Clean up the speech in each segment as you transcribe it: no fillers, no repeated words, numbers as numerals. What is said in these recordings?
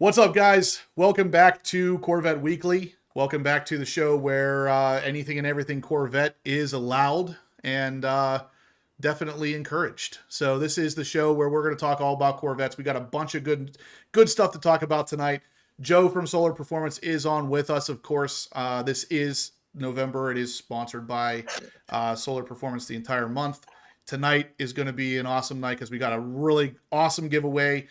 What's up, guys? Welcome back to Corvette Weekly. Welcome back to the show where anything and everything Corvette is allowed and definitely encouraged. So this is the show where we're going to talk all about Corvettes. We got a bunch of good stuff to talk about tonight. Joe from Solar Performance is on with us, of course. This is November. It is sponsored by Solar Performance the entire month. Tonight is going to be an awesome night because we got a really awesome giveaway.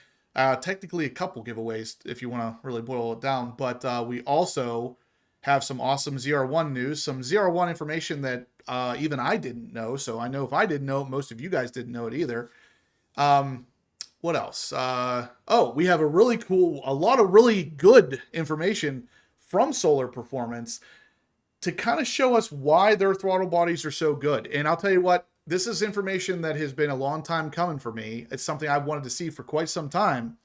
Technically a couple giveaways if you want to really boil it down, but we also have some awesome ZR1 news, some ZR1 information that even I didn't know. So I know if I didn't know it, most of you guys didn't know it either. What else? We have a lot of really good information from Solar Performance to kind of show us why their throttle bodies are so good. And I'll tell you what, this is information that has been a long time coming for me. It's something I've wanted to see for quite some time,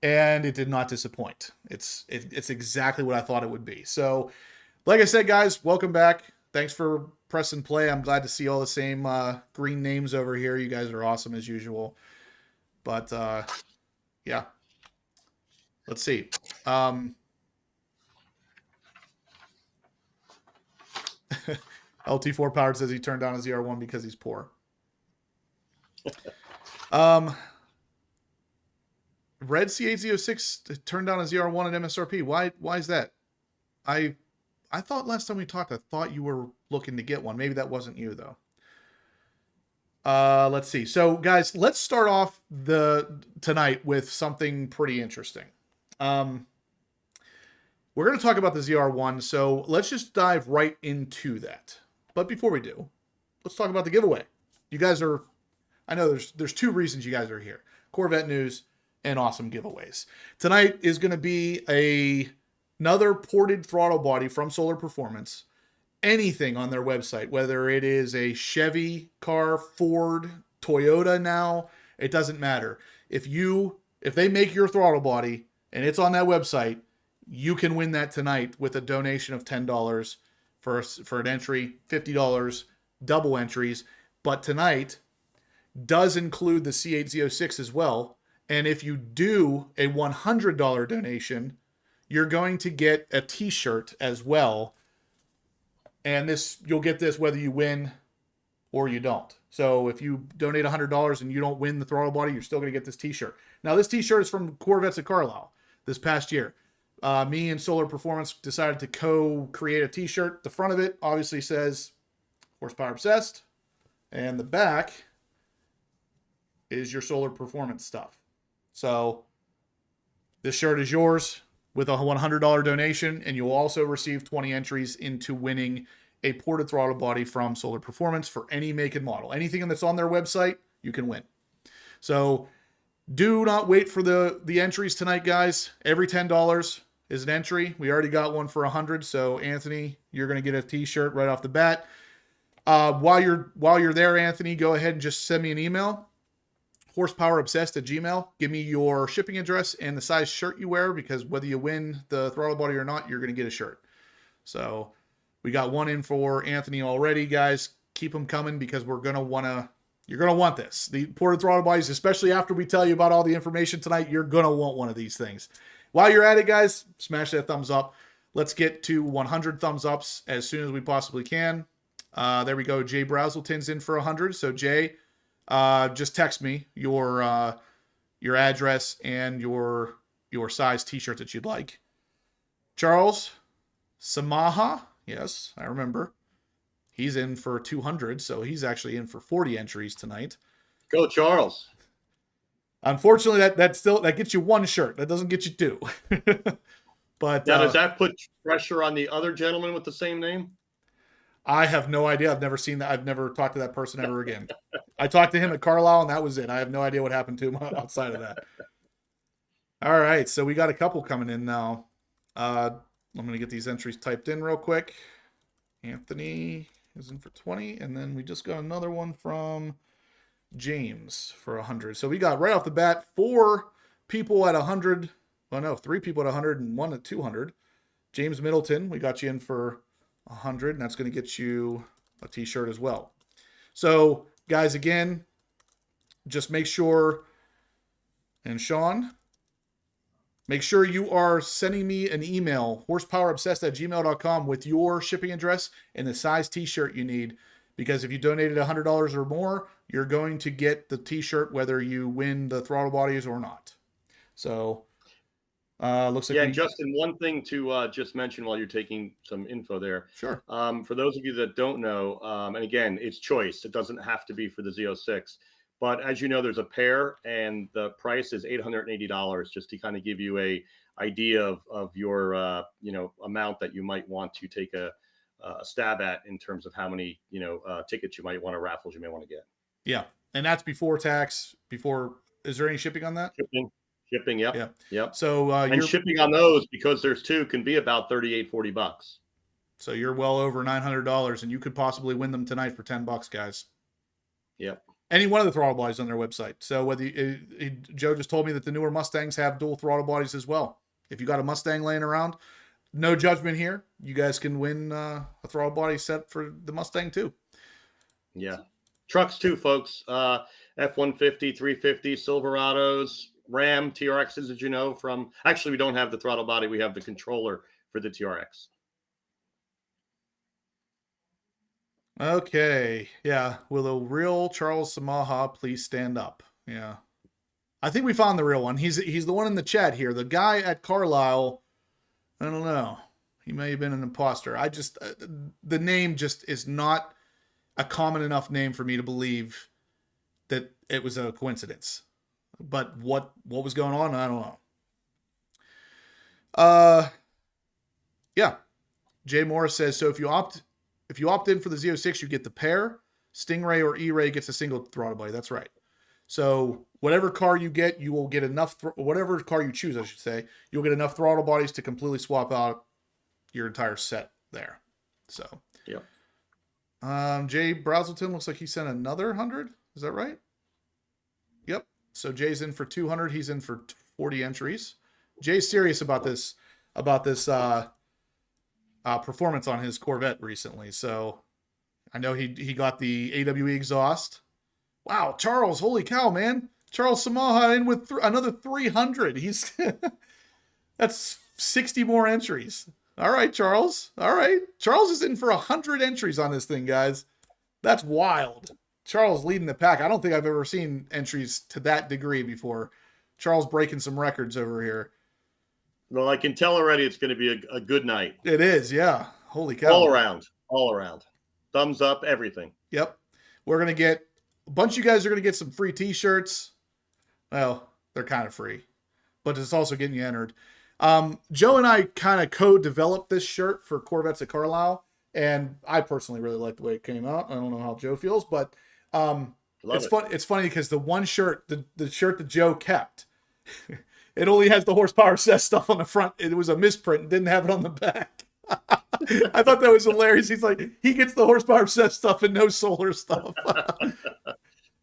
and it did not disappoint. It's exactly what I thought it would be. So, like I said, guys, welcome back. Thanks for pressing play. I'm glad to see all the same green names over here. You guys are awesome as usual. But, yeah. Let's see. LT4 Powered says he turned down a ZR1 because he's poor. Red C8 ZR1s turned down a ZR1 at MSRP. Why is that? I thought last time we talked, I thought you were looking to get one. Maybe that wasn't you though. Let's see. So guys, let's start off tonight with something pretty interesting. We're going to talk about the ZR1, so let's just dive right into that. But before we do, let's talk about the giveaway. You guys are, I know there's two reasons you guys are here. Corvette news and awesome giveaways. Tonight is going to be another ported throttle body from Solar Performance. Anything on their website, whether it is a Chevy car, Ford, Toyota now, it doesn't matter. If they make your throttle body and it's on that website, you can win that tonight with a donation of $10 for an entry, $50, double entries. But tonight does include the C8 ZR1s as well. And if you do a $100 donation, you're going to get a t-shirt as well. And you'll get this whether you win or you don't. So if you donate $100 and you don't win the throttle body, you're still going to get this t-shirt. Now, this t-shirt is from Corvettes at Carlisle this past year. Me and Solar Performance decided to co-create a t-shirt. The front of it obviously says Horsepower Obsessed. And the back is your Solar Performance stuff. So this shirt is yours with a $100 donation. And you'll also receive 20 entries into winning a ported throttle body from Solar Performance for any make and model. Anything that's on their website, you can win. So do not wait for the entries tonight, guys. Every $10 is an entry. We already got one for $100. So Anthony, you're going to get a t-shirt right off the bat. While you're there, Anthony, go ahead and just send me an email, horsepowerobsessed@gmail. Give me your shipping address and the size shirt you wear, because whether you win the throttle body or not, you're going to get a shirt. So we got one in for Anthony already, guys. Keep them coming because you're going to want this. The ported throttle bodies, especially after we tell you about all the information tonight, you're going to want one of these things. While you're at it, guys, smash that thumbs up. Let's get to 100 thumbs ups as soon as we possibly can. There we go. Jay Brazelton's in for 100. So Jay, just text me your address and your size t-shirt that you'd like. Charles Samaha, yes, I remember. He's in for 200, so he's actually in for 40 entries tonight. Go, Charles. Unfortunately, that gets you one shirt. That doesn't get you two. But now, does that put pressure on the other gentleman with the same name? I have no idea. I've never seen that. I've never talked to that person ever again. I talked to him at Carlisle, and that was it. I have no idea what happened to him outside of that. All right, so we got a couple coming in now. I'm going to get these entries typed in real quick. Anthony is in for 20, and then we just got another one from James for 100. So we got right off the bat 4 people at 100. Well, no, 3 people at 100 and 1 at 200. James Middleton, we got you in for 100, and that's going to get you a t-shirt as well. So guys, again, just make sure, and Sean, Make sure you are sending me an email, horsepowerobsessed@gmail.com, with your shipping address and the size t-shirt you need. Because if you donated $100 or more, you're going to get the t-shirt whether you win the throttle bodies or not. So, looks like Yeah, and Justin, one thing to just mention while you're taking some info there. Sure. For those of you that don't know, and again, it's choice. It doesn't have to be for the Z06. But as you know, there's a pair, and the price is $880, just to kind of give you a idea of your amount that you might want to take a stab at in terms of how many tickets you might want, or raffles you may want to get. Yeah, and that's before tax. Is there any shipping on that? Shipping, yep. Yeah. Yep. So and shipping on those, because there's two, can be about $38-40. So you're well over $900, and you could possibly win them tonight for $10, guys. Yep. Any one of the throttle bodies on their website. So whether Joe just told me that the newer Mustangs have dual throttle bodies as well. If you got a Mustang laying around, no judgment here. You guys can win a throttle body set for the Mustang too. Yeah. Trucks too, folks. F-150, 350, Silverados, Ram, TRXs, as you know from... Actually, we don't have the throttle body. We have the controller for the TRX. Okay. Yeah. Will a real Charles Samaha please stand up? Yeah. I think we found the real one. He's the one in the chat here. The guy at Carlisle, I don't know. He may have been an imposter. I just... the name just is not a common enough name for me to believe that it was a coincidence. But what was going on, I don't know. Yeah. Jay Morris says, so if you opt in for the Z06, you get the pair. Stingray or E-Ray gets a single throttle body. That's right. So whatever car you get, you will get enough, whatever car you choose, I should say, you'll get enough throttle bodies to completely swap out your entire set there. So, yeah. Jay Brazelton looks like he sent another 100. Is that right? Yep. So Jay's in for 200. He's in for 40 entries. Jay's serious about this performance on his Corvette recently. So I know he got the AWE exhaust. Wow, Charles, holy cow, man. Charles Samaha in with another 300. He's that's 60 more entries. All right, Charles. All right. Charles is in for 100 entries on this thing, guys. That's wild. Charles leading the pack. I don't think I've ever seen entries to that degree before. Charles breaking some records over here. Well, I can tell already it's going to be a good night. It is, yeah. Holy cow. All around. Thumbs up, everything. Yep. We're going to get, a bunch of you guys are going to get some free t-shirts. Well, they're kind of free, but it's also getting you entered. Joe and I kind of co-developed this shirt for Corvettes at Carlisle, and I personally really like the way it came out. I don't know how Joe feels, but it's funny because the one shirt, the shirt that Joe kept, it only has the horsepower set stuff on the front. It was a misprint and didn't have it on the back. I thought that was hilarious. He's like, he gets the horsepower set stuff and no solar stuff.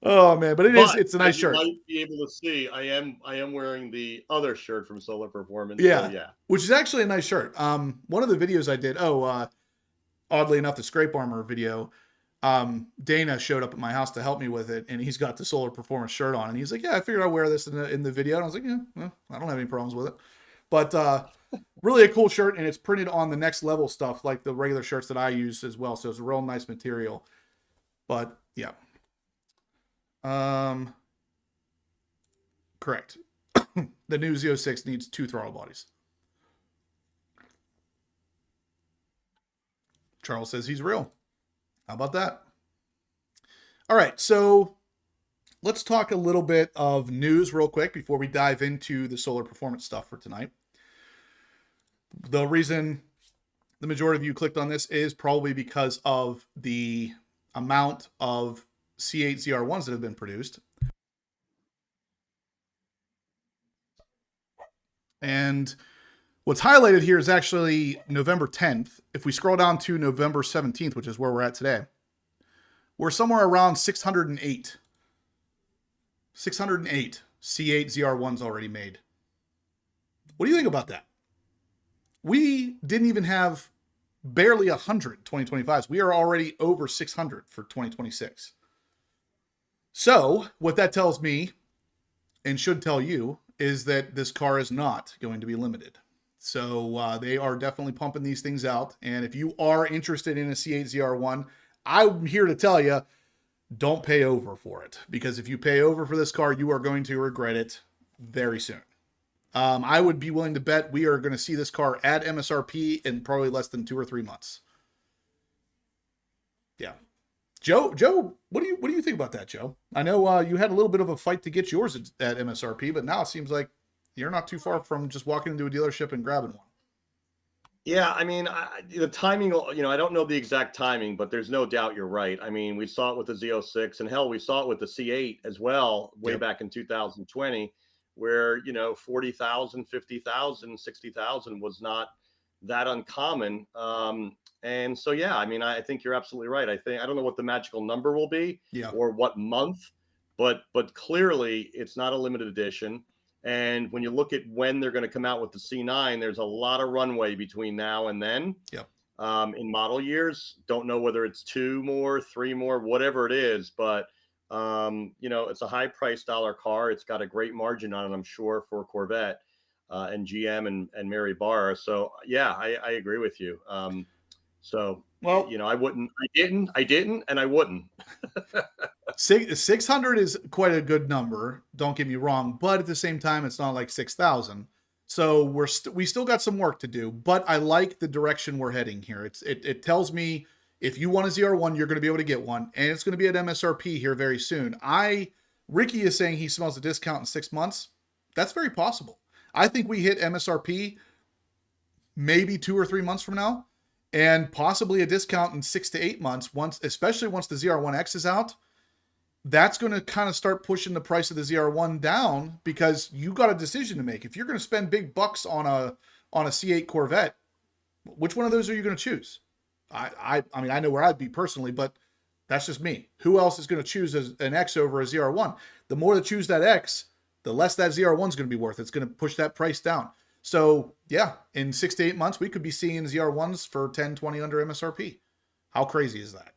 Oh man, but it's a nice shirt. You might be able to see I am wearing the other shirt from Solar Performance. Yeah. So yeah. Which is actually a nice shirt. One of the videos I did, oddly enough, the scrape armor video, Dana showed up at my house to help me with it, and he's got the Solar Performance shirt on, and he's like, yeah, I figured I'd wear this in the video. And I was like, yeah, well, I don't have any problems with it. But really a cool shirt, and it's printed on the next level stuff like the regular shirts that I use as well. So it's a real nice material. But yeah. Correct. The new Z06 needs 2 throttle bodies. Charles says he's real. How about that? All right, so let's talk a little bit of news real quick before we dive into the Solar Performance stuff for tonight. The reason the majority of you clicked on this is probably because of the amount of C8 ZR1s that have been produced. And what's highlighted here is actually November 10th. If we scroll down to November 17th, which is where we're at today, we're somewhere around 608. 608 C8 ZR1s already made. What do you think about that? We didn't even have barely 100 2025s. We are already over 600 for 2026. So what that tells me, and should tell you, is that this car is not going to be limited. So they are definitely pumping these things out. And if you are interested in a C8 ZR1, I'm here to tell you, don't pay over for it. Because if you pay over for this car, you are going to regret it very soon. I would be willing to bet we are going to see this car at MSRP in probably less than 2 or 3 months. Yeah. Joe, what do you think about that, Joe? I know you had a little bit of a fight to get yours at MSRP, but now it seems like you're not too far from just walking into a dealership and grabbing one. Yeah, I mean, the timing, I don't know the exact timing, but there's no doubt you're right. I mean, we saw it with the Z06, and hell, we saw it with the C8 as well, way back in 2020, where, 40,000, 50,000, 60,000 was not that uncommon. And so, yeah, I mean, I think you're absolutely right. I don't know what the magical number will be or what month, but clearly it's not a limited edition. And when you look at when they're going to come out with the C9, there's a lot of runway between now and then. In model years, don't know whether it's 2 more, 3 more, whatever it is, but it's a high price dollar car. It's got a great margin on it, I'm sure, for Corvette and GM and Mary Barr. So yeah, I agree with you. Well, I didn't, and I wouldn't. 600 is quite a good number. Don't get me wrong, but at the same time, it's not like 6,000. So we still got some work to do. But I like the direction we're heading here. It tells me if you want a ZR1, you're going to be able to get one, and it's going to be at MSRP here very soon. Ricky is saying he smells a discount in 6 months. That's very possible. I think we hit MSRP maybe 2 or 3 months from now, and possibly a discount in 6 to 8 months, especially once the ZR1X is out. That's going to kind of start pushing the price of the ZR1 down, because you got a decision to make. If you're going to spend big bucks on a C8 Corvette, which one of those are you going to choose? I mean, I know where I'd be personally, but that's just me. Who else is going to choose an X over a ZR1? The more they choose that X, the less that ZR1 is going to be worth. It's going to push that price down. So yeah, in 6 to 8 months, we could be seeing ZR1s for 10, 20 under MSRP. How crazy is that?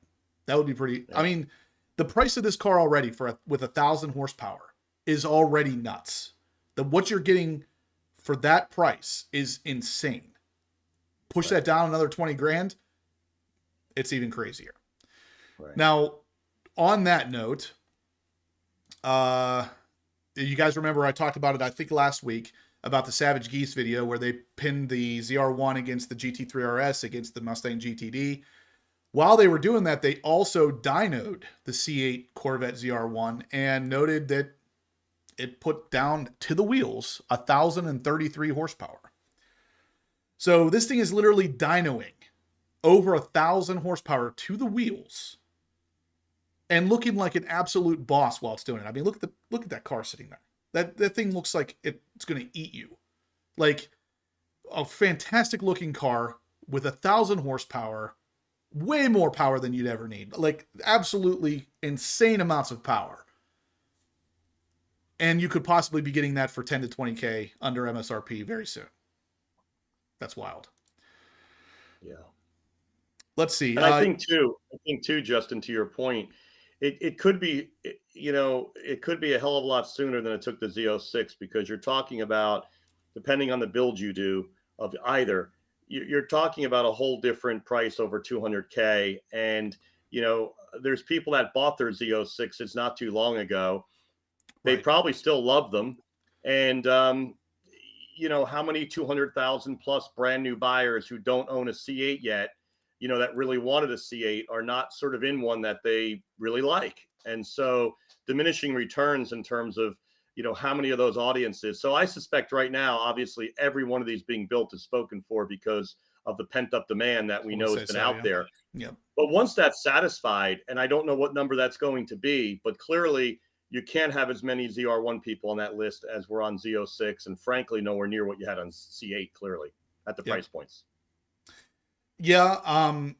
That would be pretty. I mean, the price of this car already with 1,000 horsepower is already nuts. What you're getting for that price is insane. Push that down another 20 grand, it's even crazier. Right. Now, on that note, you guys remember I talked about it, I think last week, about the Savage Geese video where they pinned the ZR1 against the GT3 RS against the Mustang GTD. While they were doing that, they also dynoed the C8 Corvette ZR1 and noted that it put down to the wheels 1,033 horsepower. So this thing is literally dynoing over 1,000 horsepower to the wheels and looking like an absolute boss while it's doing it. I mean, look at that car sitting there. That thing looks like it's going to eat you. Like a fantastic looking car with 1,000 horsepower. Way more power than you'd ever need. Like absolutely insane amounts of power. And you could possibly be getting that for 10 to 20K under MSRP very soon. That's wild. Yeah. Let's see. And I think too, Justin, to your point, it could be, it could be a hell of a lot sooner than it took the Z06, because you're talking about, depending on the build you do of either, you're talking about a whole different price over 200K. And, there's people that bought their Z06s not too long ago. They probably still love them. And, how many 200,000 plus brand new buyers who don't own a C8 yet, that really wanted a C8 are not sort of in one that they really like. And so diminishing returns in terms of, how many of those audiences. So I suspect right now, obviously, every one of these being built is spoken for because of the pent up demand that we know has been out there. Yep. But once that's satisfied, and I don't know what number that's going to be, but clearly you can't have as many ZR1 people on that list as were on Z06, and frankly, nowhere near what you had on C8, clearly, at the price points. Yeah,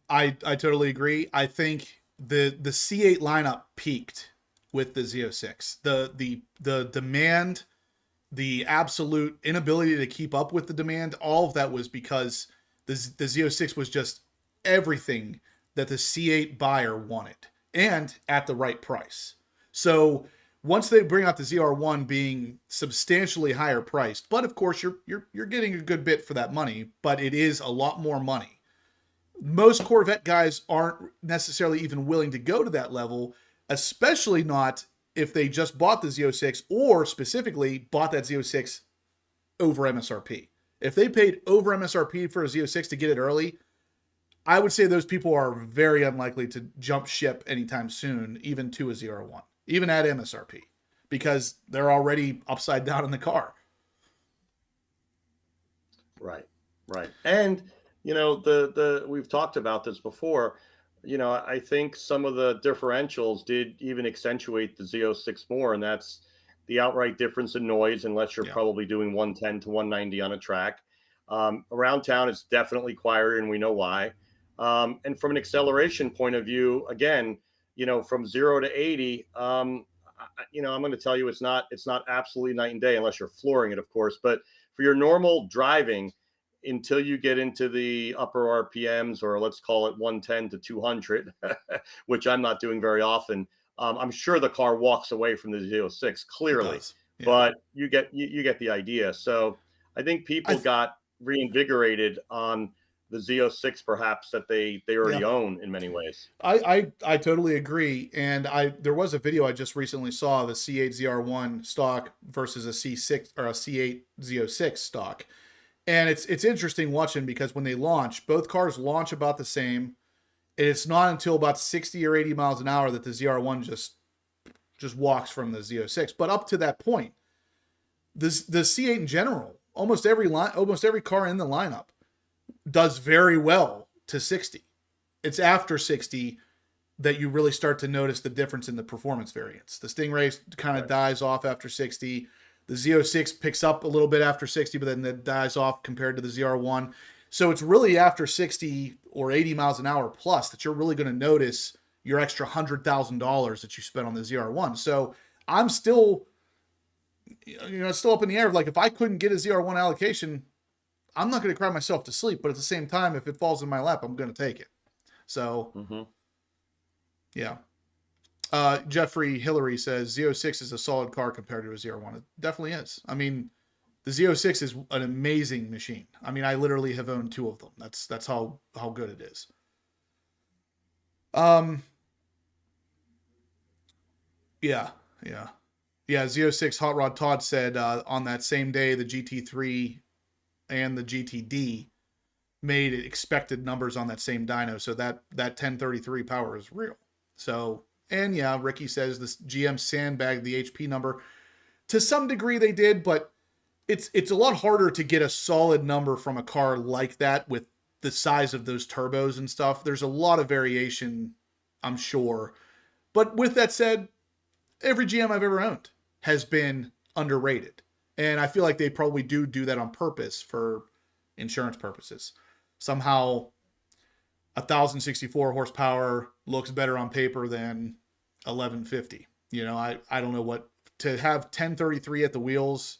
I totally agree. I think the C8 lineup peaked with the Z06. The demand, the absolute inability to keep up with the demand, all of that was because the Z06 was just everything that the C8 buyer wanted, and at the right price. So once they bring out the ZR1 being substantially higher priced, but of course you're getting a good bit for that money, but it is a lot more money. Most Corvette guys aren't necessarily even willing to go to that level, especially not if they just bought the Z06 or specifically bought that Z06 over MSRP. If they paid over MSRP for a Z06 to get it early, I would say those people are very unlikely to jump ship anytime soon, even to a ZR1, even at MSRP, because they're already upside down in the car. Right, right. And, the we've talked about this before. I think some of the differentials did even accentuate the Z06 more, and that's the outright difference in noise, unless you're probably doing 110 to 190 on a track. Around town, it's definitely quieter, and we know why. And from an acceleration point of view, again, from 0 to 80, I'm going to tell you it's not absolutely night and day unless you're flooring it, of course. But for your normal driving, until you get into the upper RPMs, or let's call it 110 to 200, which I'm not doing very often, I'm sure the car walks away from the Z06 clearly, but you get the idea. So I think people got reinvigorated on the Z06, perhaps, that they already own in many ways. I totally agree. And there was a video I just recently saw of a C8 ZR1 stock versus a C6 or a C8 Z06 stock. And it's interesting watching, because when they launch, both cars launch about the same. And it's not until about 60 or 80 miles an hour that the ZR1 just walks from the Z06. But up to that point, the C8 in general, almost every car in the lineup does very well to 60. It's after 60 that you really start to notice the difference in the performance variance. The Stingray kind of dies off after 60. The Z06 picks up a little bit after 60, but then it dies off compared to the ZR1. So it's really after 60 or 80 miles an hour plus that you're really going to notice your extra $100,000 that you spent on the ZR1. So I'm still, still up in the air. Like, if I couldn't get a ZR1 allocation, I'm not going to cry myself to sleep. But at the same time, if it falls in my lap, I'm going to take it. So, yeah. Jeffrey Hillary says Z06 is a solid car compared to a ZR1. It definitely is. I mean, the Z06 is an amazing machine. I mean, I literally have owned two of them. That's how good it is. Yeah. Z06 Hot Rod Todd said on that same day, the GT3 and the GTD made expected numbers on that same dyno. So that 1033 power is real. So, and yeah, Ricky says this GM sandbagged the HP number. To some degree they did, but it's a lot harder to get a solid number from a car like that with the size of those turbos and stuff. There's a lot of variation, I'm sure. But with that said, every GM I've ever owned has been underrated. And I feel like they probably do that on purpose for insurance purposes. Somehow 1,064 horsepower looks better on paper than 1150. I don't know what to have 1033 at the wheels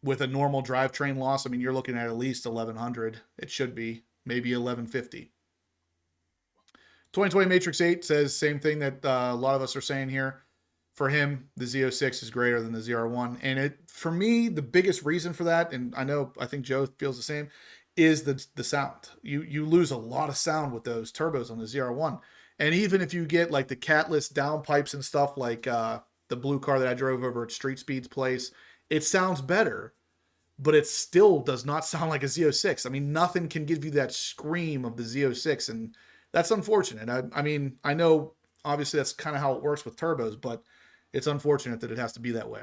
with a normal drivetrain loss. I mean, you're looking at least 1100. It should be maybe 1150. 2020 Matrix 8 says same thing that a lot of us are saying here. For him, the Z06 is greater than the ZR1. And for me, the biggest reason for that, and I think Joe feels the same, is the sound. You lose a lot of sound with those turbos on the ZR1. And even if you get like the catless downpipes and stuff, like the blue car that I drove over at Street Speed's place, it sounds better, but it still does not sound like a Z06. I mean, nothing can give you that scream of the Z06, and that's unfortunate. I mean, I know obviously that's kind of how it works with turbos, but it's unfortunate that it has to be that way.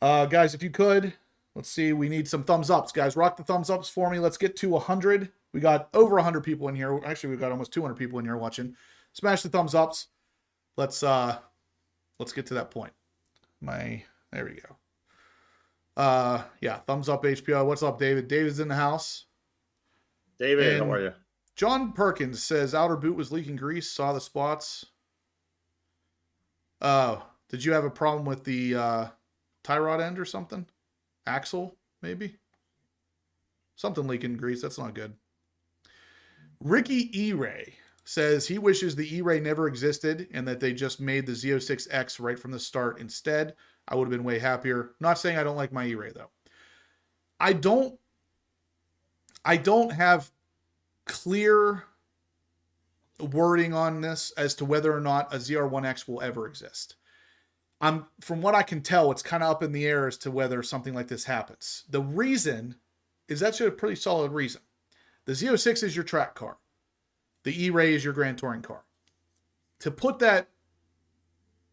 Guys, if you could, let's see, we need some thumbs ups. Guys, rock the thumbs ups for me. Let's get to 100. We got over 100 people in here. Actually, we've got almost 200 people in here watching. Smash the thumbs ups. Let's get to that point. There we go. Yeah, thumbs up HPI. What's up, David? David's in the house. David, how are you? John Perkins says outer boot was leaking grease. Saw the spots. Did you have a problem with the tie rod end or something? Axle, maybe? Something leaking grease. That's not good. Ricky E. Ray. says he wishes the E-Ray never existed and that they just made the Z06X right from the start instead. I would have been way happier. Not saying I don't like my E-Ray though. I don't have clear wording on this as to whether or not a ZR1X will ever exist. From what I can tell, it's kind of up in the air as to whether something like this happens. The reason is actually a pretty solid reason. The Z06 is your track car. The E-Ray is your Grand Touring car. To put that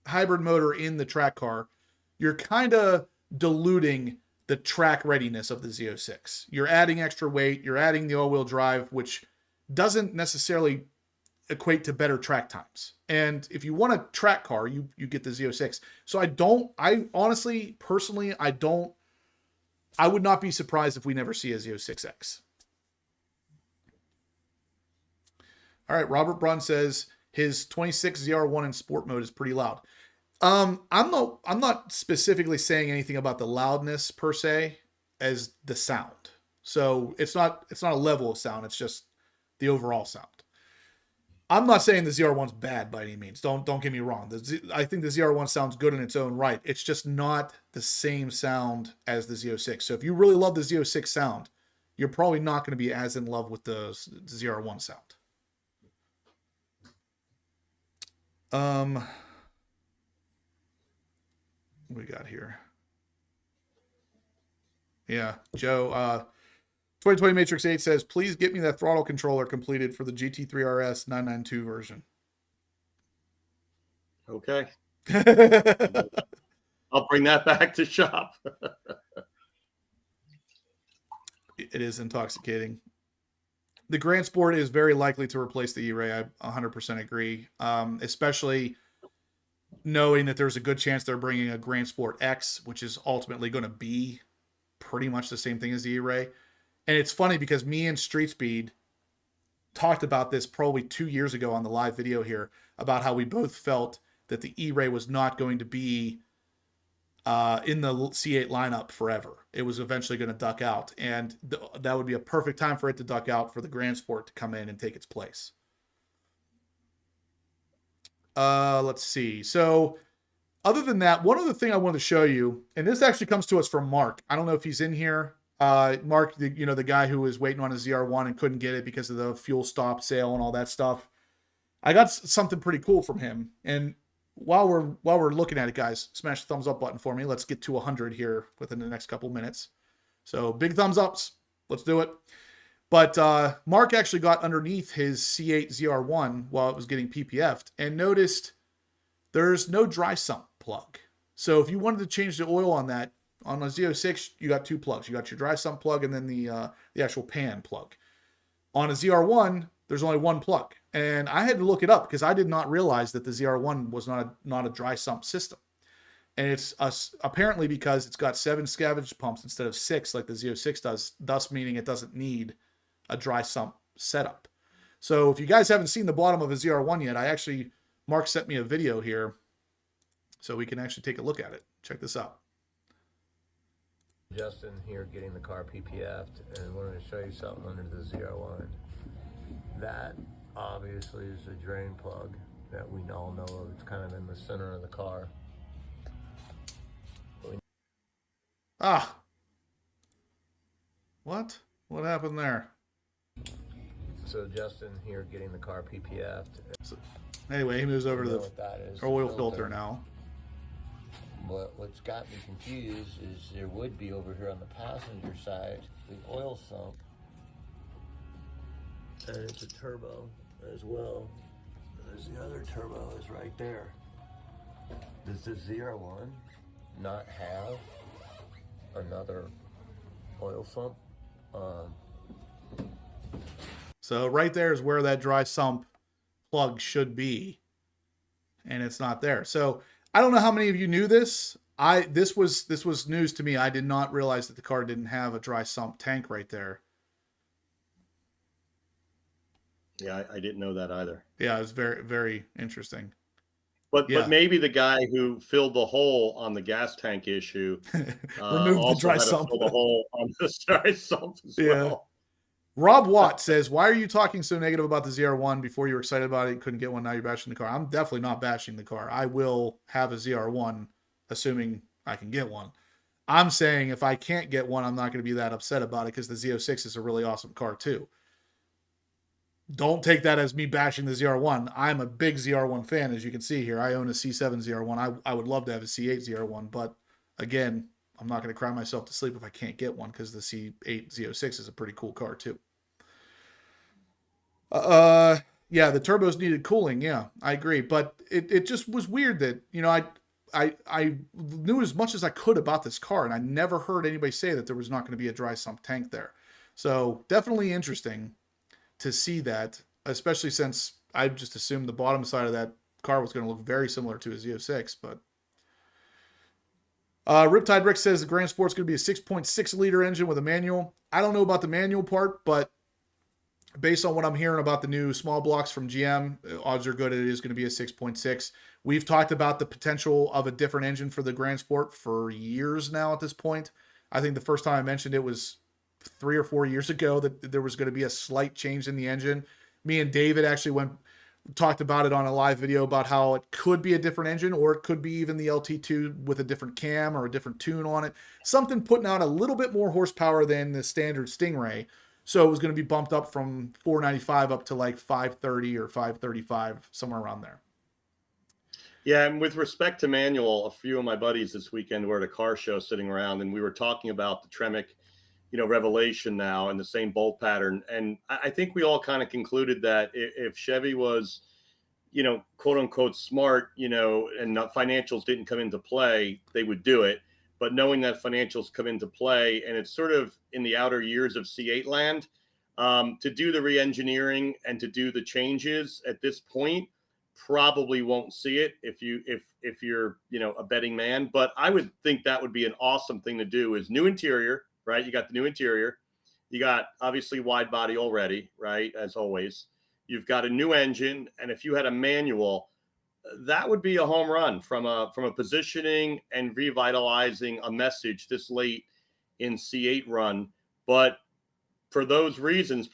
hybrid motor in the track car, you're kind of diluting the track readiness of the Z06. You're adding extra weight. You're adding the all-wheel drive, which doesn't necessarily equate to better track times. And if you want a track car, you get the Z06. So I honestly, personally, I would not be surprised if we never see a Z06X. All right, Robert Brunn says his 26 ZR1 in sport mode is pretty loud. I'm not specifically saying anything about the loudness per se as the sound. So it's not a level of sound, it's just the overall sound. I'm not saying the ZR1's bad by any means. Don't get me wrong. I think the ZR1 sounds good in its own right. It's just not the same sound as the Z06. So if you really love the Z06 sound, you're probably not going to be as in love with the ZR1 sound. What we got here? Yeah, Joe, 2020 Matrix 8 says, please get me that throttle controller completed for the GT3 RS 992 version. Okay. I'll bring that back to shop. It is intoxicating. The Grand Sport is very likely to replace the E-Ray. I 100% agree. Especially knowing that there's a good chance they're bringing a Grand Sport X, which is ultimately going to be pretty much the same thing as the E-Ray. And it's funny because me and Street Speed talked about this probably 2 years ago on the live video here about how we both felt that the E-Ray was not going to be in the C8 lineup forever. It was eventually going to duck out, and that would be a perfect time for it to duck out for the Grand Sport to come in and take its place. Let's see. So other than that, one other thing I wanted to show you, and this actually comes to us from Mark. I don't know if he's in here. Mark, the guy who was waiting on his ZR1 and couldn't get it because of the fuel stop sale and all that stuff. I got something pretty cool from him. And while we're looking at it, guys, smash the thumbs up button for me. Let's get to 100 here within the next couple minutes. So big thumbs ups. Let's do it. But Mark actually got underneath his C8 ZR1 while it was getting PPF'd and noticed there's no dry sump plug. So if you wanted to change the oil on that, on a Z06, you got two plugs. You got your dry sump plug and then the actual pan plug. On a ZR1, there's only one plug. And I had to look it up because I did not realize that the ZR1 was not a dry sump system. And it's apparently because it's got 7 scavenge pumps instead of 6 like the Z06 does, thus meaning it doesn't need a dry sump setup. So if you guys haven't seen the bottom of a ZR1 yet, Mark sent me a video here so we can actually take a look at it. Check this out. Justin here getting the car PPF'd and wanted to show you something under the ZR1. That obviously is a drain plug that we all know of. It's kind of in the center of the car. What? What happened there? So Justin here getting the car PPF'd. So, anyway, he moves over to the oil filter now. But what's got me confused is there would be over here on the passenger side the oil sump, and it's a turbo as well. There's the other turbo is right there. Does the ZR1 not have another oil sump? So right there is where that dry sump plug should be, and it's not there. So I don't know how many of you knew this. This was news to me. I did not realize that the car didn't have a dry sump tank right there. Yeah, I didn't know that either. Yeah, it was very, very interesting. But maybe the guy who filled the hole on the gas tank issue removed the dry sump. fill the hole on the dry sump as well. Rob Watt says, why are you talking so negative about the ZR1 before you were excited about it and couldn't get one? Now you're bashing the car. I'm definitely not bashing the car. I will have a ZR1, assuming I can get one. I'm saying if I can't get one, I'm not going to be that upset about it because the Z06 is a really awesome car too. Don't take that as me bashing the ZR1. I'm a big ZR1 fan, as you can see here. I own a C7 ZR1. I would love to have a C8 ZR1, but again, I'm not going to cry myself to sleep if I can't get one because the C8 Z06 is a pretty cool car too. Yeah, the turbos needed cooling. Yeah, I agree. But it just was weird that, you know, I knew as much as I could about this car, and I never heard anybody say that there was not going to be a dry sump tank there. So definitely interesting to see that, especially since I just assumed the bottom side of that car was going to look very similar to a Z06. But Riptide Rick says the Grand Sport's going to be a 6.6 liter engine with a manual. I don't know about the manual part, but based on what I'm hearing about the new small blocks from GM, odds are good it is going to be a 6.6. We've talked about the potential of a different engine for the Grand Sport for years now at this point. I think the first time I mentioned it was 3 or 4 years ago that there was going to be a slight change in the engine. Me and David actually talked about it on a live video about how it could be a different engine, or it could be even the LT2 with a different cam or a different tune on it. Something putting out a little bit more horsepower than the standard Stingray. So it was going to be bumped up from 495 up to like 530 or 535, somewhere around there. Yeah, and with respect to manual, a few of my buddies this weekend were at a car show sitting around, and we were talking about the Tremec, Revelation now and the same bolt pattern. And I think we all kind of concluded that if Chevy was, quote unquote smart, and financials didn't come into play, they would do it. But knowing that financials come into play, and it's sort of in the outer years of C8 land, to do the re-engineering and to do the changes at this point, probably won't see it if you're a betting man. But I would think that would be an awesome thing to do, is new interior, right? You got the new interior, you got obviously wide body already, right? As always, you've got a new engine, and if you had a manual, that would be a home run from a positioning and revitalizing a message this late in C8 run. But for those reasons,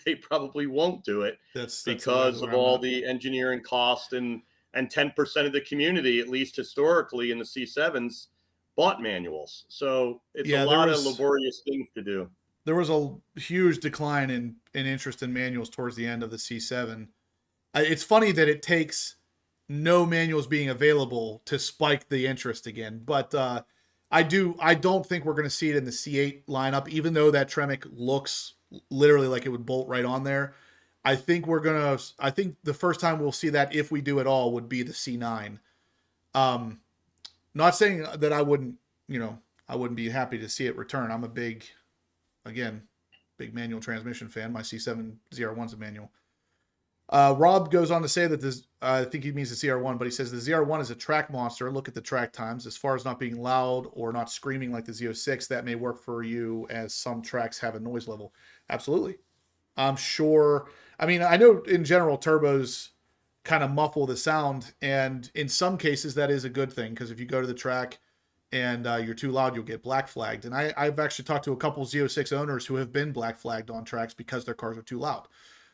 they probably won't do it because of all the engineering cost, and 10% of the community, at least historically in the C7s, bought manuals. So it's a lot of laborious things to do. There was a huge decline in interest in manuals towards the end of the C7. It's funny that it takes no manuals being available to spike the interest again. But I don't think we're going to see it in the C8 lineup, even though that Tremec looks literally like it would bolt right on there. I think the first time we'll see that, if we do at all, would be the C9. Not saying that I wouldn't be happy to see it return. I'm a big manual transmission fan. My C7 ZR1's a manual. Rob goes on to say that I think he means the ZR1, but he says the ZR1 is a track monster. Look at the track times. As far as not being loud or not screaming like the Z06, that may work for you, as some tracks have a noise level. Absolutely. I'm sure. I mean, I know in general turbos kind of muffle the sound, and in some cases that is a good thing, because if you go to the track and you're too loud, you'll get black flagged. And I've actually talked to a couple Z06 owners who have been black flagged on tracks because their cars are too loud.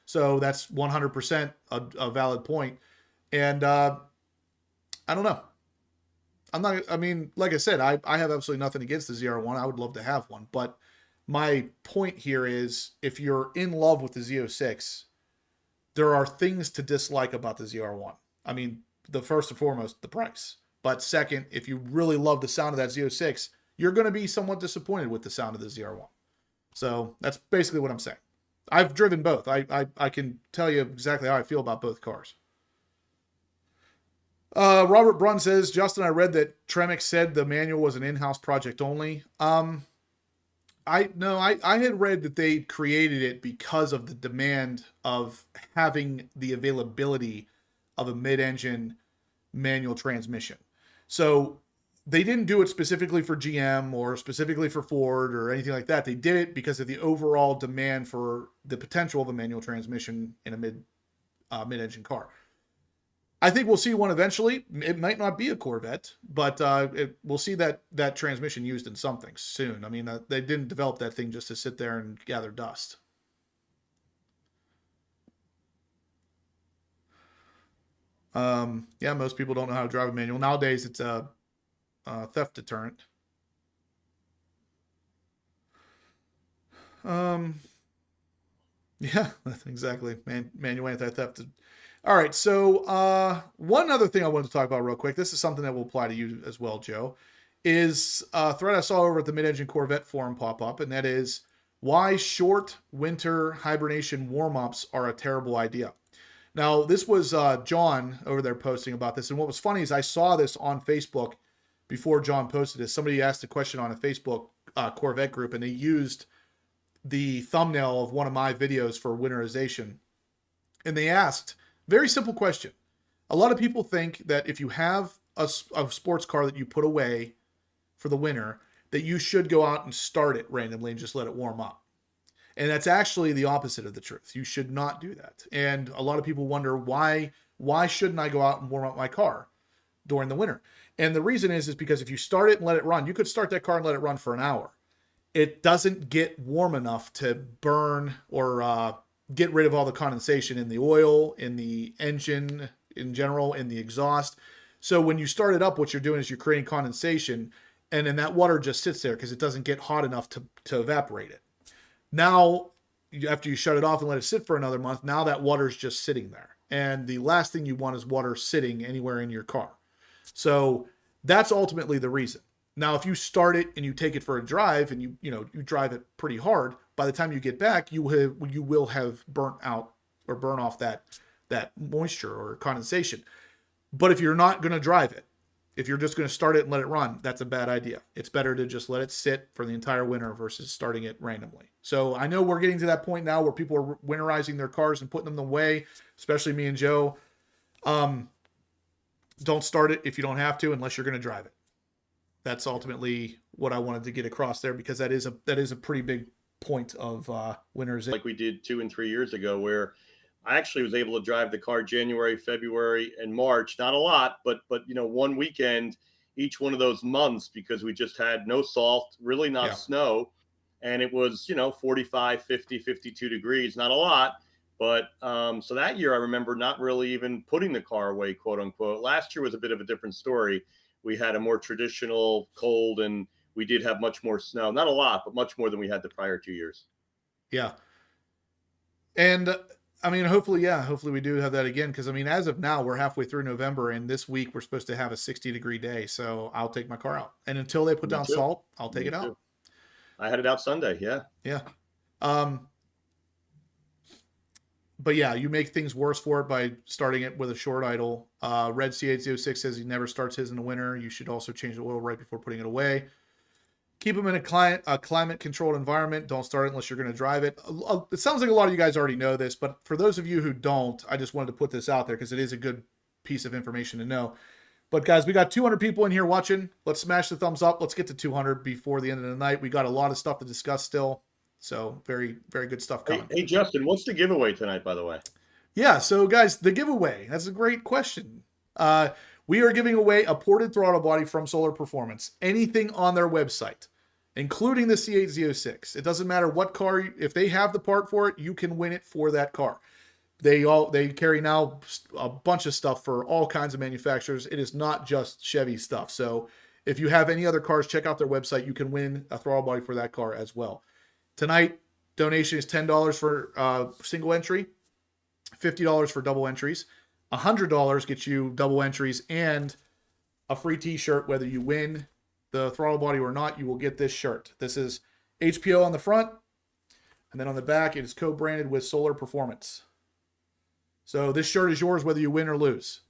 So that's 100% a valid point. And I don't know. Like I said, I have absolutely nothing against the ZR1. I would love to have one. But my point here is, if you're in love with the Z06, there are things to dislike about the ZR1. I mean, the first and foremost, the price. But second, if you really love the sound of that Z06, you're going to be somewhat disappointed with the sound of the ZR1. So that's basically what I'm saying. I've driven both. I can tell you exactly how I feel about both cars. Robert Brunn says, Justin, I read that Tremec said the manual was an in-house project only. I had read that they created it because of the demand of having the availability of a mid-engine manual transmission. So they didn't do it specifically for GM or specifically for Ford or anything like that. They did it because of the overall demand for the potential of a manual transmission in a mid-engine car. I think we'll see one eventually. It might not be a Corvette, but we'll see that transmission used in something soon. I mean, they didn't develop that thing just to sit there and gather dust. Yeah, most people don't know how to drive a manual. Nowadays, it's a theft deterrent. Yeah, exactly. Manual anti-theft. All right, so one other thing I wanted to talk about real quick. This is something that will apply to you as well, Joe. Is a thread I saw over at the Mid-Engine Corvette forum pop up, and that is why short winter hibernation warm-ups are a terrible idea. Now, this was John over there posting about this, and what was funny is I saw this on Facebook before John posted this. Somebody asked a question on a Facebook Corvette group, and they used the thumbnail of one of my videos for winterization. And they asked, very simple question. A lot of people think that if you have a sports car that you put away for the winter, that you should go out and start it randomly and just let it warm up. And that's actually the opposite of the truth. You should not do that. And a lot of people wonder, why shouldn't I go out and warm up my car during the winter? And the reason is because if you start it and let it run, you could start that car and let it run for an hour. It doesn't get warm enough to burn or get rid of all the condensation in the oil, in the engine in general, in the exhaust. So when you start it up, what you're doing is you're creating condensation, and then that water just sits there because it doesn't get hot enough to evaporate it. Now, after you shut it off and let it sit for another month, now that water is just sitting there. And the last thing you want is water sitting anywhere in your car. So that's ultimately the reason. Now, if you start it and you take it for a drive and you drive it pretty hard, by the time you get back, you will have burnt out or burn off that moisture or condensation. But if you're not going to drive it, if you're just going to start it and let it run, that's a bad idea. It's better to just let it sit for the entire winter versus starting it randomly. So I know we're getting to that point now where people are winterizing their cars and putting them away, especially me and Joe. Don't start it if you don't have to, unless you're going to drive it. That's ultimately what I wanted to get across there, because that is a pretty big point of winterization. Like we did 2 and 3 years ago, where I actually was able to drive the car January, February, and March. Not a lot, but one weekend each one of those months, because we just had no salt, really not snow, and it was 45, 50, 52 degrees. Not a lot, but so that year I remember not really even putting the car away, quote unquote. Last year was a bit of a different story. We had a more traditional cold, and we did have much more snow. Not a lot, but much more than we had the prior 2 years. Yeah. And I mean, hopefully we do have that again. Because I mean, as of now, we're halfway through November, and this week we're supposed to have a 60-degree day. So I'll take my car out, and until they put down salt, I'll take it out. I had it out Sunday. Yeah. Yeah. But yeah, you make things worse for it by starting it with a short idle. Red C8 ZR1s says he never starts his in the winter. You should also change the oil right before putting it away. Keep them in a climate-controlled environment. Don't start it unless you're going to drive it. It sounds like a lot of you guys already know this, but for those of you who don't, I just wanted to put this out there because it is a good piece of information to know. But guys, we got 200 people in here watching. Let's smash the thumbs up. Let's get to 200 before the end of the night. We got a lot of stuff to discuss still. So very, very good stuff coming. Hey, Justin, what's the giveaway tonight, by the way? Yeah, so guys, the giveaway. That's a great question. We are giving away a ported throttle body from Solar Performance. Anything on their website, including the C8 ZR1s. It doesn't matter what car. If they have the part for it, you can win it for that car. They carry now a bunch of stuff for all kinds of manufacturers. It is not just Chevy stuff. So if you have any other cars, check out their website. You can win a throttle body for that car as well. Tonight, donation is $10 for single entry, $50 for double entries. $100 gets you double entries and a free t-shirt. Whether you win the throttle body or not, you will get this shirt. This is HPO on the front, and then on the back, it is co-branded with Solar Performance. So this shirt is yours whether you win or lose.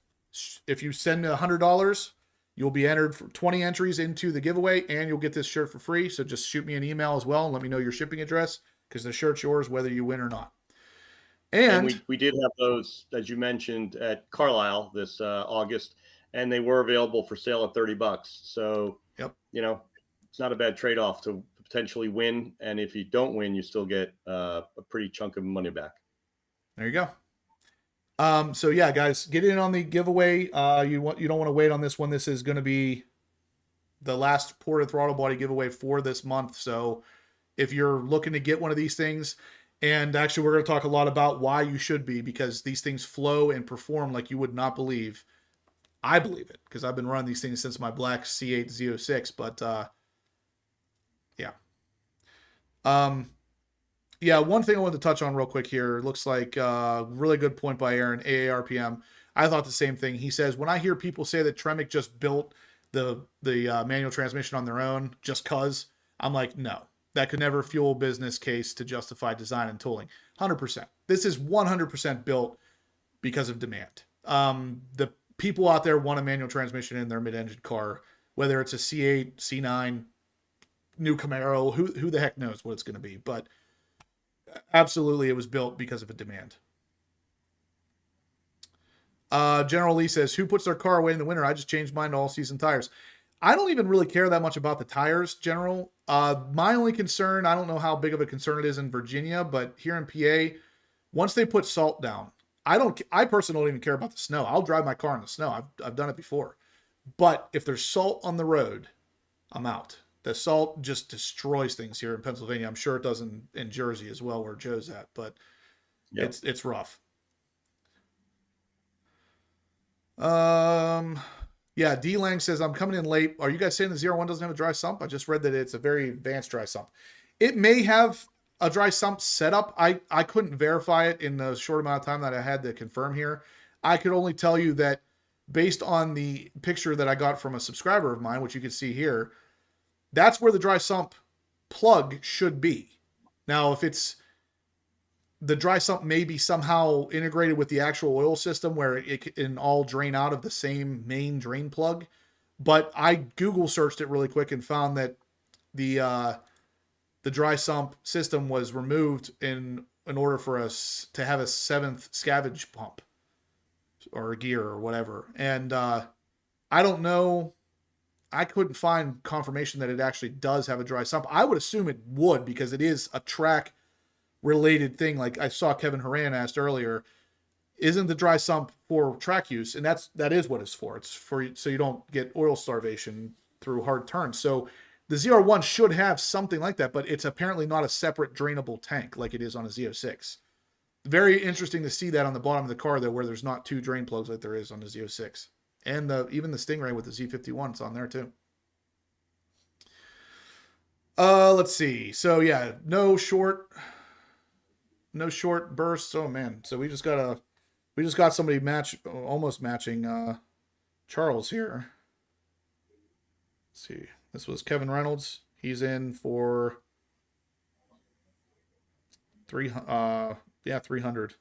If you send $100, you'll be entered for 20 entries into the giveaway, and you'll get this shirt for free. So just shoot me an email as well and let me know your shipping address, because the shirt's yours whether you win or not. And we did have those, as you mentioned, at Carlisle this August, and they were available for sale at $30. So, yep, it's not a bad trade-off to potentially win. And if you don't win, you still get a pretty chunk of money back. There you go. So yeah, guys, get in on the giveaway. You don't want to wait on this one. This is going to be the last ported throttle body giveaway for this month. So if you're looking to get one of these things, And actually, we're going to talk a lot about why you should be, because these things flow and perform like you would not believe. I believe it because I've been running these things since my black C8 Z06. But yeah. Yeah, one thing I wanted to touch on real quick here. Looks like really good point by Aaron, AARPM. I thought the same thing. He says, when I hear people say that Tremec just built the manual transmission on their own just cause, I'm like, no, that could never fuel a business case to justify design and tooling. 100%. This is 100% built because of demand. The people out there want a manual transmission in their mid-engine car, whether it's a C8, C9, new Camaro, who the heck knows what it's going to be. But absolutely, it was built because of a demand. General Lee says, who puts their car away in the winter? I just changed mine to all-season tires. I don't even really care that much about the tires, General. My only concern, I don't know how big of a concern it is in Virginia, but here in PA, once they put salt down, I personally don't even care about the snow. I'll drive my car in the snow. I've done it before. But if there's salt on the road, I'm out. The salt just destroys things here in Pennsylvania. I'm sure it does in Jersey as well, where Joe's at, but yep. It's rough. Yeah, D Lang says, I'm coming in late. Are you guys saying the ZR1 doesn't have a dry sump? I just read that it's a very advanced dry sump. It may have a dry sump setup. I couldn't verify it in the short amount of time that I had to confirm here. I could only tell you that based on the picture that I got from a subscriber of mine, which you can see here, that's where the dry sump plug should be. Now, if it's the dry sump may be somehow integrated with the actual oil system where it can all drain out of the same main drain plug. But I Google searched it really quick and found that the dry sump system was removed in order for us to have a 7th scavenge pump or a gear or whatever. And I don't know. I couldn't find confirmation that it actually does have a dry sump. I would assume it would because it is a track related thing. Like I saw Kevin Horan asked earlier, isn't the dry sump for track use? And that is what it's for. It's for so you don't get oil starvation through hard turns. So the ZR1 should have something like that, but it's apparently not a separate drainable tank like it is on a Z06. Very interesting to see that on the bottom of the car though, where there's not 2 drain plugs like there is on the Z06. And even the Stingray with the Z51, it's on there too. Let's see. So yeah, no short bursts. Oh man. So we just got somebody almost matching Charles here. Let's see. This was Kevin Reynolds. He's in for 300.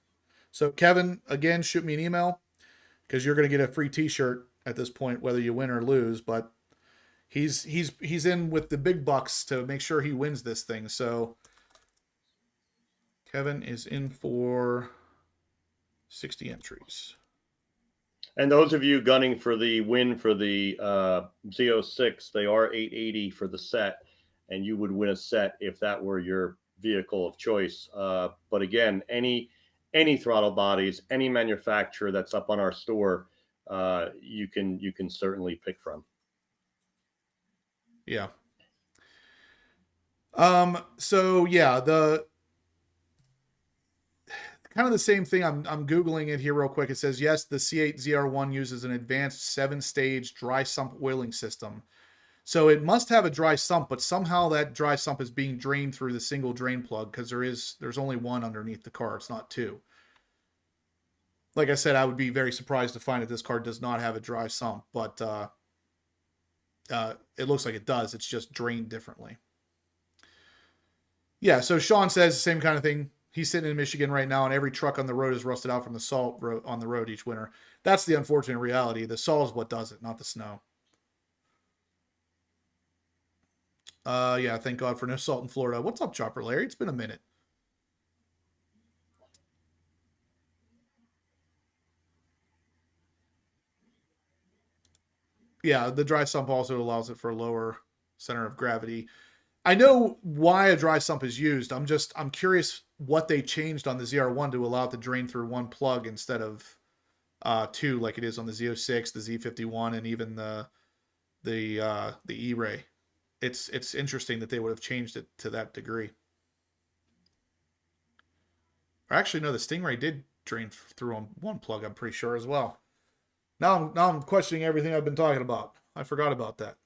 So Kevin, again, shoot me an email because you're going to get a free t-shirt at this point, whether you win or lose, but he's in with the big bucks to make sure he wins this thing. So Kevin is in for 60 entries. And those of you gunning for the win for the Z06, they are $880 for the set, and you would win a set if that were your vehicle of choice. But again, any throttle bodies, any manufacturer that's up on our store, you can certainly pick from. Yeah. So yeah, the kind of the same thing. I'm Googling it here real quick. It says, yes, the C8 ZR1 uses an advanced 7-stage dry sump oiling system. So it must have a dry sump, but somehow that dry sump is being drained through the single drain plug because there's only one underneath the car. It's not 2. Like I said, I would be very surprised to find that this car does not have a dry sump, but it looks like it does. It's just drained differently. Yeah, so Sean says the same kind of thing. He's sitting in Michigan right now, and every truck on the road is rusted out from the salt on the road each winter. That's the unfortunate reality. The salt is what does it, not the snow. Yeah, thank God for no salt in Florida. What's up, Chopper Larry? It's been a minute. Yeah, the dry sump also allows it for a lower center of gravity. I know why a dry sump is used. I'm curious what they changed on the ZR1 to allow it to drain through one plug instead of 2 like it is on the Z06, the Z51, and even the E-Ray. It's interesting that they would have changed it to that degree. Or actually, no, the Stingray did drain through on one plug, I'm pretty sure as well. Now I'm questioning everything I've been talking about. I forgot about that.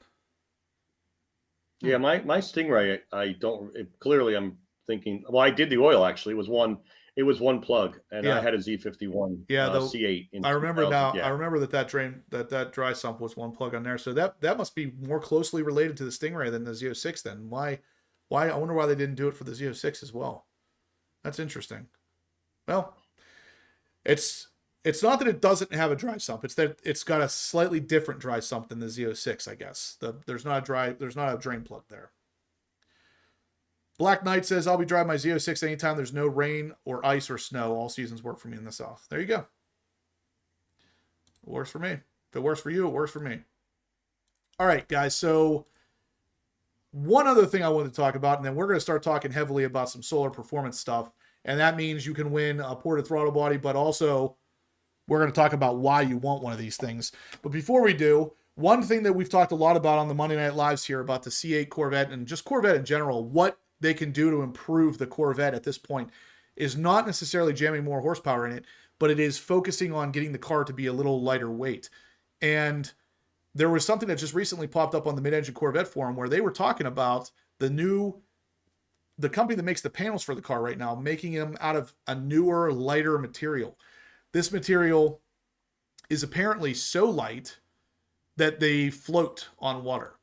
Yeah, my Stingray, I don't clearly. I'm thinking. Well, I did the oil actually. It was one plug, and I Yeah, had a Z51 yeah. Though C8 in I remember 2000. now. I Yeah, remember that dry sump was one plug on there. So that must be more closely related to the Stingray than the Z06. Then why? I wonder why they didn't do it for the Z06 as well. That's interesting. Well, it's not that it doesn't have a dry sump. It's that it's got a slightly different dry sump than the Z06, I guess. There's not a drain plug there. Black Knight says, I'll be driving my Z06 anytime there's no rain or ice or snow. All seasons work for me in the South. There you go. It works for me. If it works for you, it works for me. All right, guys. So one other thing I wanted to talk about, and then we're going to start talking heavily about some solar performance stuff. And that means you can win a ported throttle body, but also we're going to talk about why you want one of these things. But before we do, one thing that we've talked a lot about on the Monday Night Lives here about the C8 Corvette and just Corvette in general, what they can do to improve the Corvette at this point is not necessarily jamming more horsepower in it, but it is focusing on getting the car to be a little lighter weight. And there was something that just recently popped up on the Mid-Engine Corvette forum where they were talking about the company that makes the panels for the car right now, making them out of a newer, lighter material. This material is apparently so light that they float on water.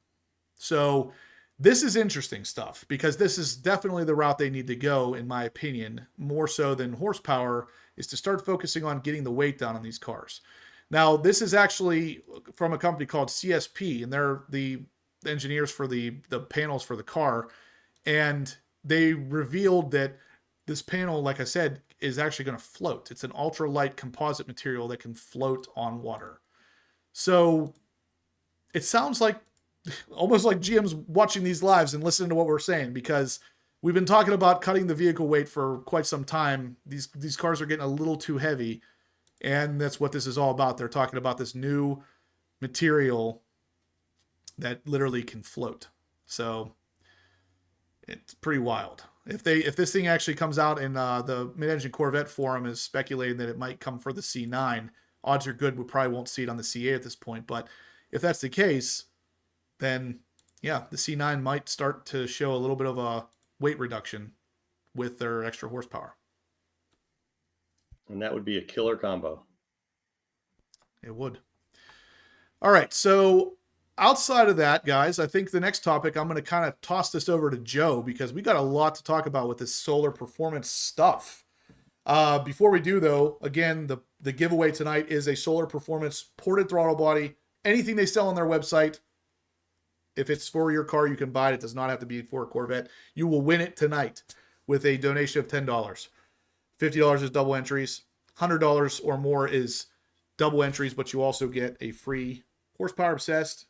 So this is interesting stuff because this is definitely the route they need to go, in my opinion, more so than horsepower, is to start focusing on getting the weight down on these cars. Now, this is actually from a company called CSP, and they're the engineers for the panels for the car. And they revealed that this panel, like I said, is actually going to float. It's an ultralight composite material that can float on water. So it sounds like almost like GM's watching these lives and listening to what we're saying, because we've been talking about cutting the vehicle weight for quite some time. These cars are getting a little too heavy, and that's what this is all about. They're talking about this new material that literally can float. So it's pretty wild. If this thing actually comes out, and the Mid-Engine Corvette forum is speculating that it might come for the C9, odds are good we probably won't see it on the C8 at this point. But if that's the case, then yeah, the C9 might start to show a little bit of a weight reduction with their extra horsepower. and that would be a killer combo. It would. All right, so outside of that, guys, I think the next topic, I'm going to kind of toss this over to Joe because we got a lot to talk about with this solar performance stuff. Before we do, though, again, the giveaway tonight is a solar performance ported throttle body. Anything they sell on their website, if it's for your car, you can buy it. It does not have to be for a Corvette. You will win it tonight with a donation of $10. $50 is double entries. $100 or more is double entries, but you also get a free Horsepower Obsessed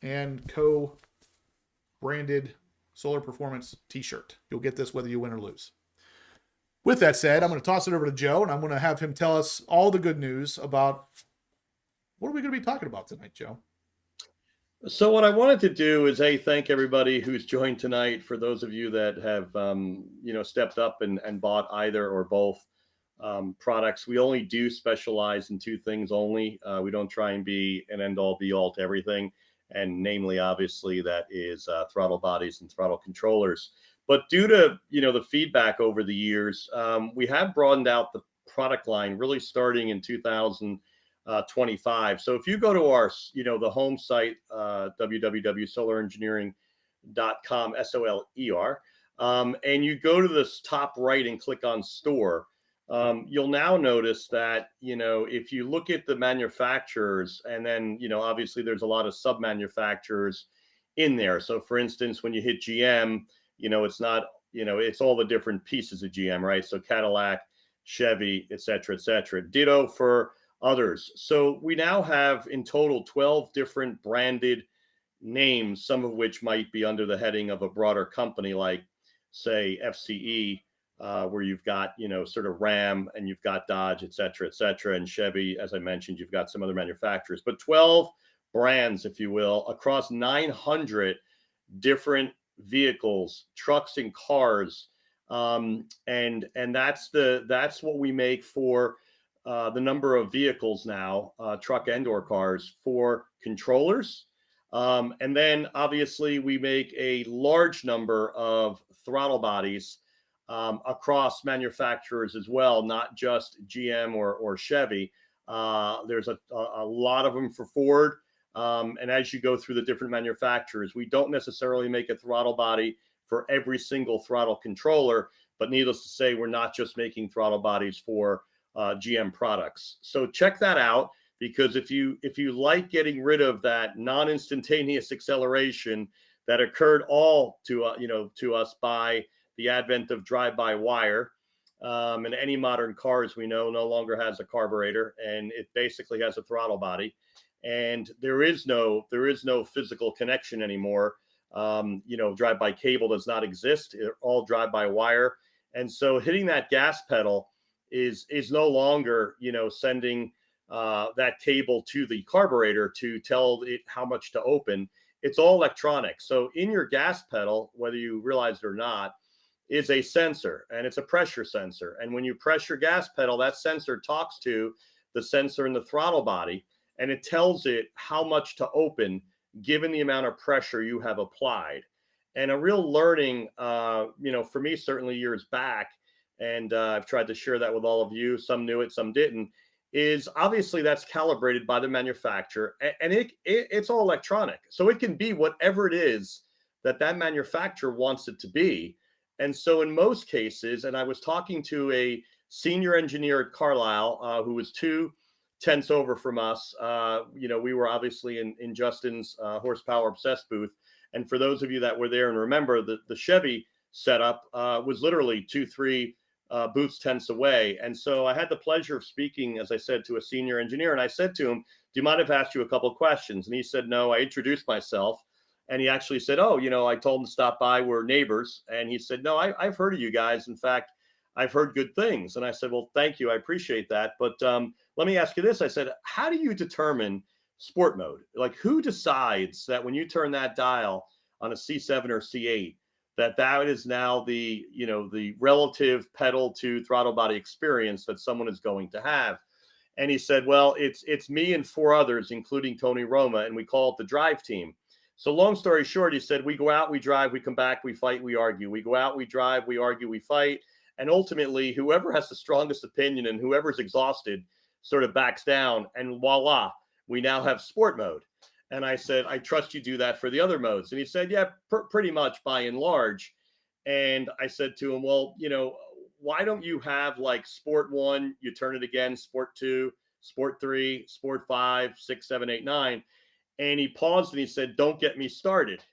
and co-branded solar performance t-shirt. You'll get this whether you win or lose. With that said, I'm going to toss it over to Joe, and I'm going to have him tell us all the good news about what are we going to be talking about tonight, Joe? So what I wanted to do is thank everybody who's joined tonight. For those of you that have stepped up and bought either or both products, we only do specialize in two things only. We don't try and be an end all be all to everything, and namely, obviously, that is throttle bodies and throttle controllers. But due to the feedback over the years, we have broadened out the product line, really starting in 2025. So if you go to our the home site, www.solarengineering.com, SOLER, and you go to this top right and click on store, you'll now notice that if you look at the manufacturers, and then obviously there's a lot of sub manufacturers in there. So for instance, when you hit GM, it's not, it's all the different pieces of GM, right? So Cadillac, Chevy, et cetera, et cetera. Ditto for others. So we now have in total 12 different branded names, some of which might be under the heading of a broader company like, say, FCE, where you've got, sort of Ram, and you've got Dodge, et cetera, and Chevy, as I mentioned, you've got some other manufacturers, but 12 brands, if you will, across 900 different vehicles, trucks, and cars And that's what we make for the number of vehicles now, truck and or cars, for controllers. And then obviously we make a large number of throttle bodies across manufacturers as well, not just GM or Chevy. There's a lot of them for Ford. And as you go through the different manufacturers, we don't necessarily make a throttle body for every single throttle controller, but needless to say, we're not just making throttle bodies for GM products. So check that out, because if you like getting rid of that non-instantaneous acceleration that occurred all to us by the advent of drive-by-wire, and any modern cars we know no longer has a carburetor, and it basically has a throttle body, and there is no physical connection anymore. Drive-by cable does not exist. They're all drive-by-wire, and so hitting that gas pedal is no longer sending that cable to the carburetor to tell it how much to open. It's all electronic. So in your gas pedal, whether you realize it or not, is a sensor, and it's a pressure sensor. And when you press your gas pedal, that sensor talks to the sensor in the throttle body, and it tells it how much to open given the amount of pressure you have applied. And a real learning, for me, certainly years back, and I've tried to share that with all of you, some knew it, some didn't, is obviously that's calibrated by the manufacturer, and it's all electronic. So it can be whatever it is that manufacturer wants it to be. And so in most cases, and I was talking to a senior engineer at Carlisle who was 2/10 over from us. We were obviously in Justin's horsepower obsessed booth. And for those of you that were there and remember, the Chevy setup was literally 2-3 booths tenths away. And so I had the pleasure of speaking, as I said, to a senior engineer. And I said to him, do you mind if I asked you a couple of questions? And he said, no. I introduced myself. And he actually said, oh, I told him to stop by. We're neighbors. And he said, no, I've heard of you guys. In fact, I've heard good things. And I said, well, thank you. I appreciate that. But let me ask you this. I said, how do you determine sport mode? Like, who decides that when you turn that dial on a C7 or C8, that is now the relative pedal to throttle body experience that someone is going to have? And he said, well, it's me and 4 others, including Tony Roma, and we call it the drive team. So long story short, he said, we go out, we drive, we come back, we fight, we argue. We go out, we drive, we argue, we fight. And ultimately, whoever has the strongest opinion and whoever's exhausted sort of backs down, and voila, we now have sport mode. And I said, I trust you do that for the other modes. And he said, yeah, pretty much by and large. And I said to him, well, why don't you have like sport 1, you turn it again, sport 2, sport 3, sport 5, 6, 7, 8, 9. And he paused and he said, don't get me started.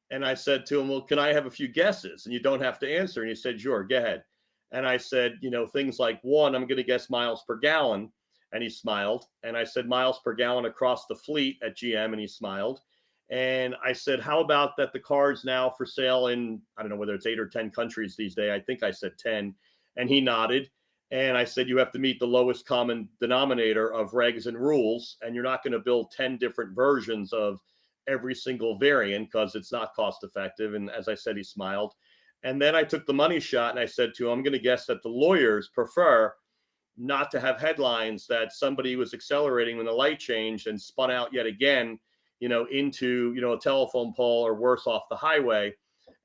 And I said to him, well, can I have a few guesses? And you don't have to answer. And he said, sure, go ahead. And I said, things like 1, I'm going to guess miles per gallon. And he smiled. And I said, miles per gallon across the fleet at GM. And he smiled. And I said, how about that the car's now for sale in, I don't know whether it's 8 or 10 countries these days. I think I said 10. And he nodded. And I said, you have to meet the lowest common denominator of regs and rules. And you're not going to build 10 different versions of every single variant because it's not cost effective. And as I said, he smiled. And then I took the money shot and I said to him, I'm going to guess that the lawyers prefer not to have headlines that somebody was accelerating when the light changed and spun out yet again, into, a telephone pole or worse off the highway.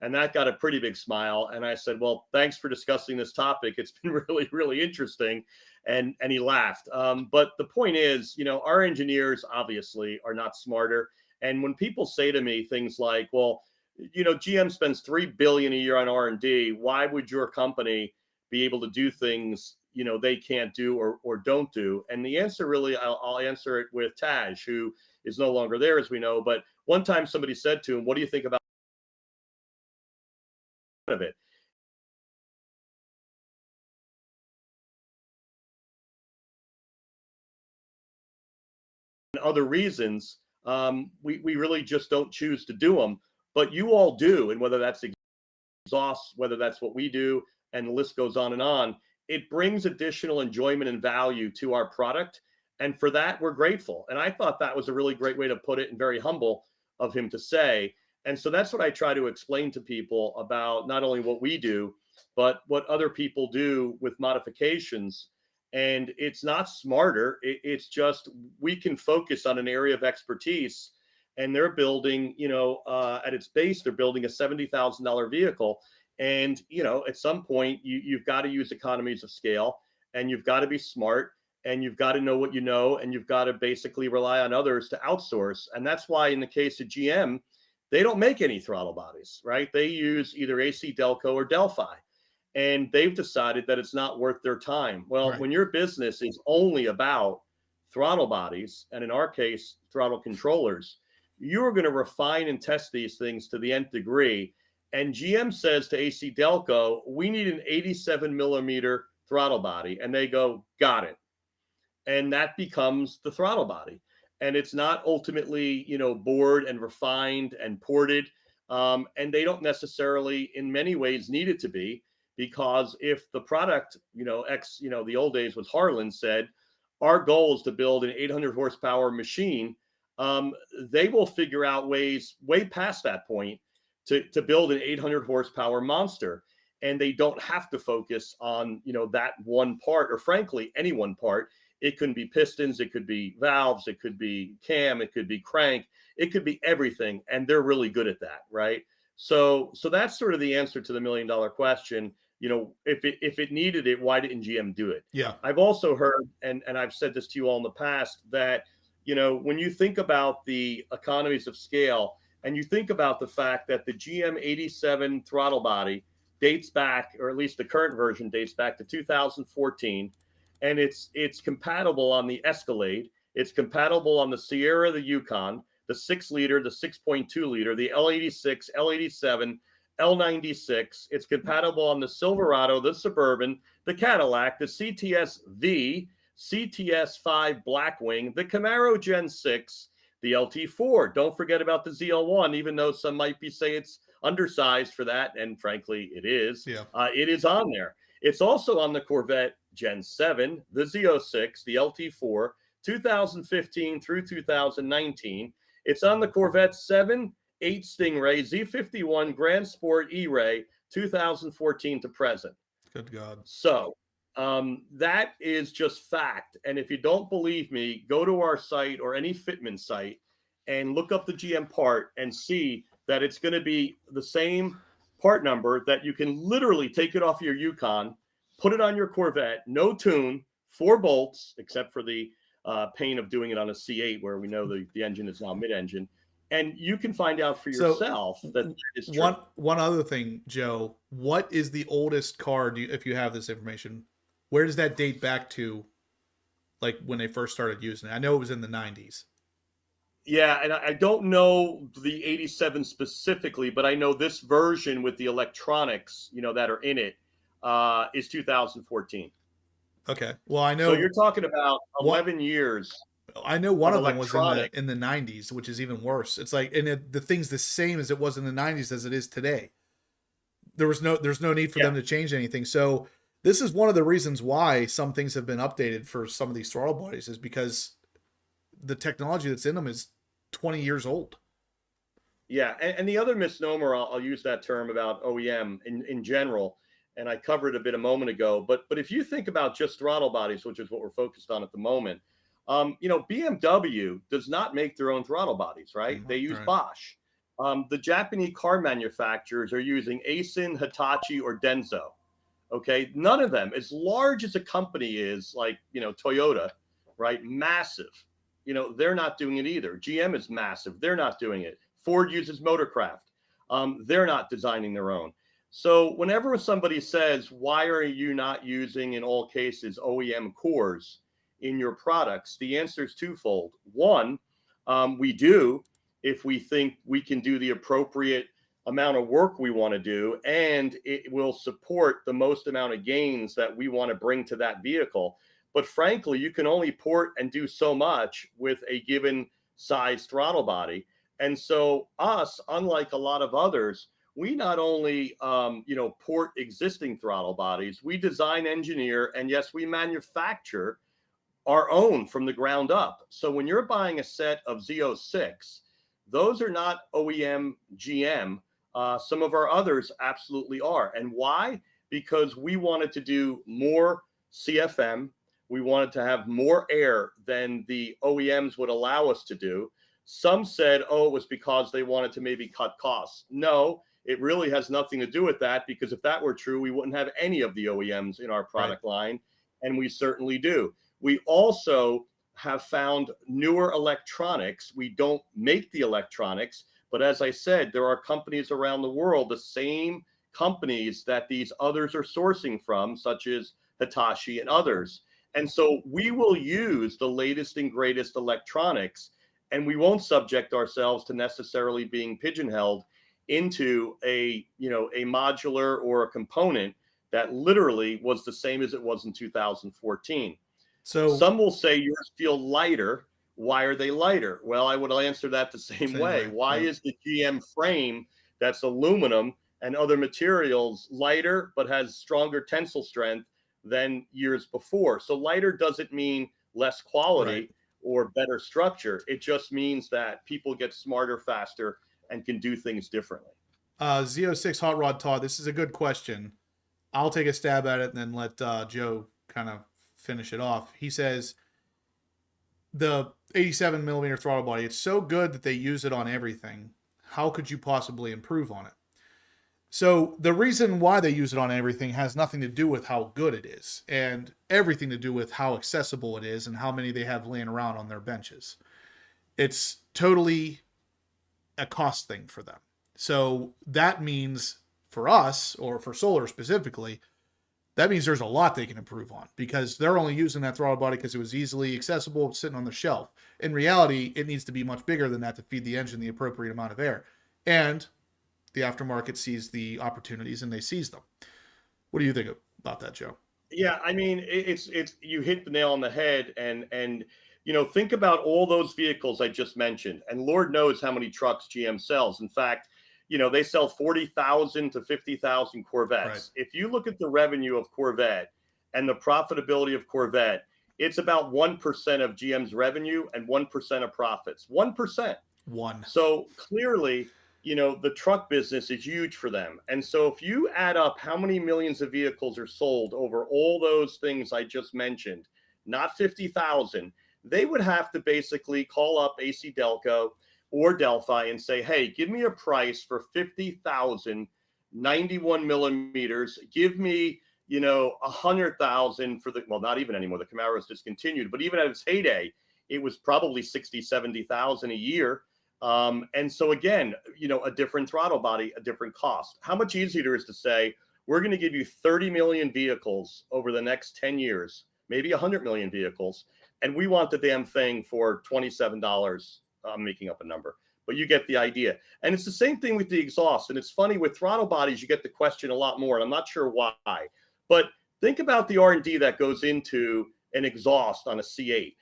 And that got a pretty big smile. And I said, well, thanks for discussing this topic. It's been really, really interesting. And he laughed. But the point is, our engineers obviously are not smarter. And when people say to me things like, well, GM spends $3 billion a year on R&D. Why would your company be able to do things, they can't do or don't do? And the answer really, I'll answer it with Taj, who is no longer there, as we know. But one time somebody said to him, what do you think about it? And other reasons, we really just don't choose to do them. But you all do. And whether that's exhaust, whether that's what we do, and the list goes on and on, it brings additional enjoyment and value to our product. And for that, we're grateful. And I thought that was a really great way to put it and very humble of him to say. And so that's what I try to explain to people about not only what we do, but what other people do with modifications. And it's not smarter. It's just we can focus on an area of expertise. And they're building, at its base, they're building a $70,000 vehicle. And, at some point, you've got to use economies of scale, and you've got to be smart, and you've got to know what you know, and you've got to basically rely on others to outsource. And that's why in the case of GM, they don't make any throttle bodies, right? They use either AC Delco or Delphi. And they've decided that it's not worth their time. Well, Right. when your business is only about throttle bodies, and in our case, throttle controllers, you're going to refine and test these things to the nth degree. And GM says to AC Delco, we need an 87 millimeter throttle body. And they go, got it. And that becomes the throttle body. And it's not ultimately, bored and refined and ported. And they don't necessarily, in many ways, need it to be. Because if the product, the old days was Harlan said, our goal is to build an 800 horsepower machine, they will figure out ways way past that point to build an 800 horsepower monster. And they don't have to focus on, that one part, or frankly, any one part. It could be pistons, it could be valves, it could be cam, it could be crank, it could be everything. And they're really good at that, right? So that's sort of the answer to the $1 million question. If it needed it, why didn't GM do it? Yeah. I've also heard, and I've said this to you all in the past, that, when you think about the economies of scale, and you think about the fact that the GM 87 throttle body dates back, or at least the current version dates back to 2014, and it's compatible on the Escalade, it's compatible on the Sierra, the Yukon, the 6-liter, the 6.2 liter, the L86, L87, L96. It's compatible on the Silverado, the Suburban, the Cadillac, the CTS V, CTS 5 Blackwing, the Camaro Gen 6, the LT4. Don't forget about the ZL1, even though some might be saying it's undersized for that, and frankly, it is. Yeah. It is on there. It's also on the Corvette Gen 7, the Z06, the LT4, 2015 through 2019. It's on the Corvette 7, 8 Stingray, Z51 Grand Sport E-Ray, 2014 to present. Good God. So that is just fact. And if you don't believe me, go to our site or any fitment site and look up the GM part and see that it's going to be the same part number that you can literally take it off your Yukon, put it on your Corvette, no tune, 4 bolts, except for the pain of doing it on a C8 where we know the engine is now mid-engine. And you can find out for yourself that is true. One other thing, Joe, what is the oldest car, if you have this information, where does that date back to, like when they first started using it? I know it was in the 90s. Yeah, and I don't know the 87 specifically, but I know this version with the electronics, that are in it, is 2014. Okay. Well, I know. So you're talking about 11 years. I know one of them was in the 90s, which is even worse. It's like, and the thing's the same as it was in the 90s as it is today. There's no need for them to change anything. So this is one of the reasons why some things have been updated for some of these throttle bodies, is because the technology that's in them is 20 years old. Yeah, and the other misnomer, I'll use that term about OEM in general, and I covered a bit a moment ago, but if you think about just throttle bodies, which is what we're focused on at the moment, BMW does not make their own throttle bodies, right? Mm-hmm. They use Right. Bosch. The Japanese car manufacturers are using Aisin, Hitachi, or Denso. Okay, none of them, as large as a company is, like, Toyota, right? Massive. They're not doing it either. GM is massive. They're not doing it. Ford uses Motorcraft. They're not designing their own. So whenever somebody says, why are you not using, in all cases, OEM cores in your products? The answer is twofold. One, we do if we think we can do the appropriate amount of work we want to do, and it will support the most amount of gains that we want to bring to that vehicle. But frankly, you can only port and do so much with a given size throttle body. And so us, unlike a lot of others, we not only, port existing throttle bodies, we design, engineer, and yes, we manufacture our own from the ground up. So when you're buying a set of Z06, those are not OEM GM. Some of our others absolutely are. And why? because we wanted to do more CFM. We wanted to have more air than the OEMs would allow us to do. Some said, oh, it was because they wanted to maybe cut costs. No, it really has nothing to do with that, because if that were true, we wouldn't have any of the OEMs in our product line, and we certainly do. We also have found newer electronics. We don't make the electronics, but as I said, there are companies around the world, the same companies that these others are sourcing from, such as Hitachi and others. And so we will use the latest and greatest electronics, and we won't subject ourselves to necessarily being pigeonholed into a modular or a component that literally was the same as it was in 2014. So some will say yours feel lighter. Why are they lighter? Well, I would answer that the same way. Why is the GM frame that's aluminum and other materials lighter but has stronger tensile strength than years before? So lighter doesn't mean less quality or better structure. It just means that people get smarter faster and can do things differently. Z06 Hot Rod Todd, this is a good question. I'll take a stab at it and then let Joe kind of finish it off. He says the 87 millimeter throttle body, it's so good that they use it on everything. How could you possibly improve on it? So the reason why they use it on everything has nothing to do with how good it is, and everything to do with how accessible it is and how many they have laying around on their benches. It's totally a cost thing for them. So that means for us, or for Solar specifically, that means there's a lot they can improve on, because they're only using that throttle body because it was easily accessible sitting on the shelf. In reality, it needs to be much bigger than that to feed the engine the appropriate amount of air. And the aftermarket sees the opportunities and they seize them. What do you think about that, Joe? Yeah, I mean, it's you hit the nail on the head, and think about all those vehicles I just mentioned, and Lord knows how many trucks GM sells. In fact, they sell 40,000 to 50,000 Corvettes. Right. If you look at the revenue of Corvette and the profitability of Corvette, it's about 1% of GM's revenue and 1% of profits. 1%. So clearly, the truck business is huge for them. And so if you add up how many millions of vehicles are sold over all those things I just mentioned, not 50,000, they would have to basically call up AC Delco or Delphi and say, hey, give me a price for 50,000 91 millimeters. Give me, 100,000 for the, well, not even anymore. The Camaro is discontinued, but even at its heyday, it was probably 60, 70,000 a year. And so again, a different throttle body, a different cost. How much easier it is to say, we're going to give you 30 million vehicles over the next 10 years, maybe 100 million vehicles. And we want the damn thing for $27. I'm making up a number, but you get the idea. And it's the same thing with the exhaust. And it's funny, with throttle bodies, you get the question a lot more, and I'm not sure why. But think about the R&D that goes into an exhaust on a C8.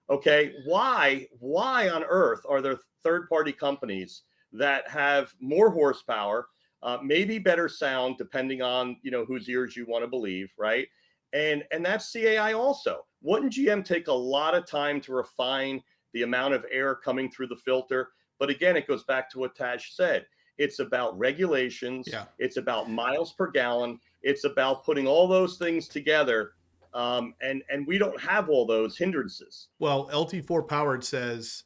Okay, why on earth are there third-party companies that have more horsepower, maybe better sound, depending on whose ears you want to believe, right? And that's CAI also. Wouldn't GM take a lot of time to refine the amount of air coming through the filter? But again, it goes back to what Taj said. It's about regulations. Yeah. It's about miles per gallon. It's about putting all those things together. And we don't have all those hindrances. Well, LT4 Powered says,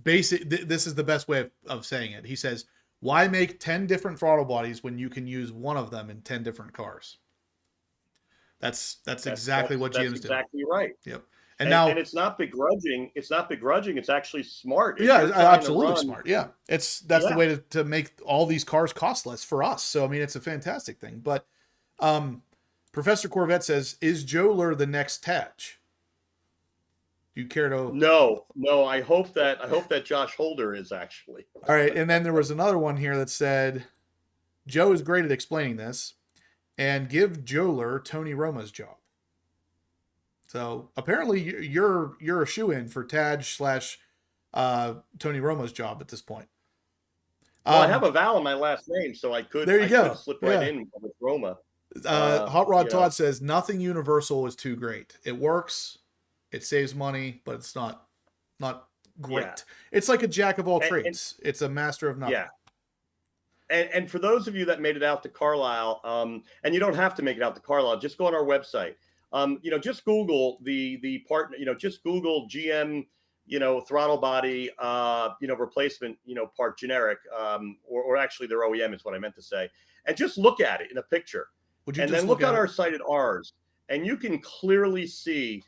this is the best way of saying it. He says, why make 10 different throttle bodies when you can use one of them in 10 different cars? That's exactly what GM is doing. That's exactly right. Yep. And it's not begrudging. It's not begrudging. It's actually smart. Yeah, absolutely smart. Yeah. That's the way to make all these cars cost less for us. So, I mean, it's a fantastic thing. But Professor Corvette says, is Joler the next Taj? Do you care to? No. I hope that Josh Holder is actually. All right. And then there was another one here that said, Joe is great at explaining this, and give Joler Tony Roma's job. So apparently you're a shoe-in for Taj / Tony Roma's job at this point. Well, I have a vowel in my last name, so I could. There you go. Slip right in with Roma. Hot Rod Todd says nothing universal is too great. It works, it saves money, but it's not great. Yeah. It's like a jack of all trades. It's a master of nothing. Yeah. And for those of you that made it out to Carlisle, and you don't have to make it out to Carlisle, just go on our website. Just Google the partner, just Google GM, throttle body, replacement, part generic, or actually their OEM is what I meant to say. And just look at it in a picture. Would you And just then look on our site at ours, and you can clearly see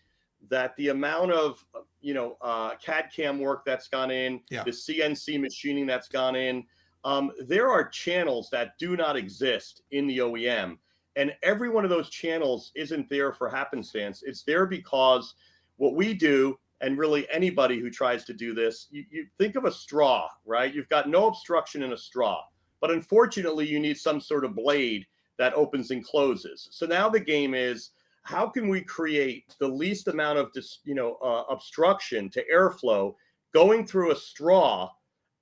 that the amount of, CAD CAM work that's gone in, Yeah. the CNC machining that's gone in, there are channels that do not exist in the OEM. And every one of those channels isn't there for happenstance. It's there because what we do, and really anybody who tries to do this, you think of a straw, right? You've got no obstruction in a straw, but unfortunately you need some sort of blade that opens and closes. So now the game is, how can we create the least amount of obstruction to airflow going through a straw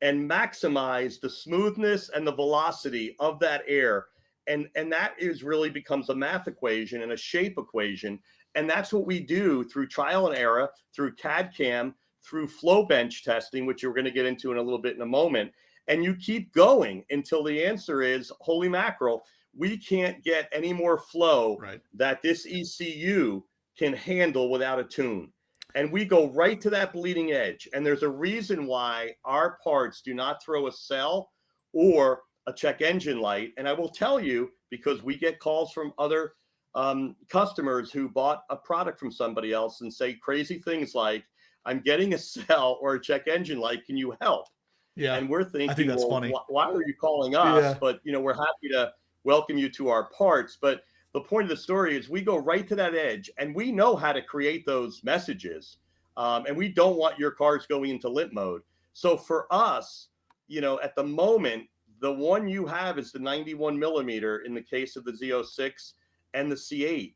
and maximize the smoothness and the velocity of that air? And that is really becomes a math equation and a shape equation. And that's what we do through trial and error, through CAD CAM, through Flowbench testing, which we're going to get into in a little bit in a moment. And you keep going until the answer is, holy mackerel, we can't get any more flow that this ECU can handle without a tune. And we go right to that bleeding edge. And there's a reason why our parts do not throw a cell or a check engine light. And I will tell you, because we get calls from other customers who bought a product from somebody else and say crazy things like, I'm getting a cell or a check engine light, can you help? Yeah. And we're thinking, I think that's well, funny. Why are you calling us? Yeah. But, we're happy to welcome you to our parts. But the point of the story is we go right to that edge, and we know how to create those messages. And we don't want your cars going into limp mode. So for us, at the moment, the one you have is the 91 millimeter in the case of the Z06 and the C8.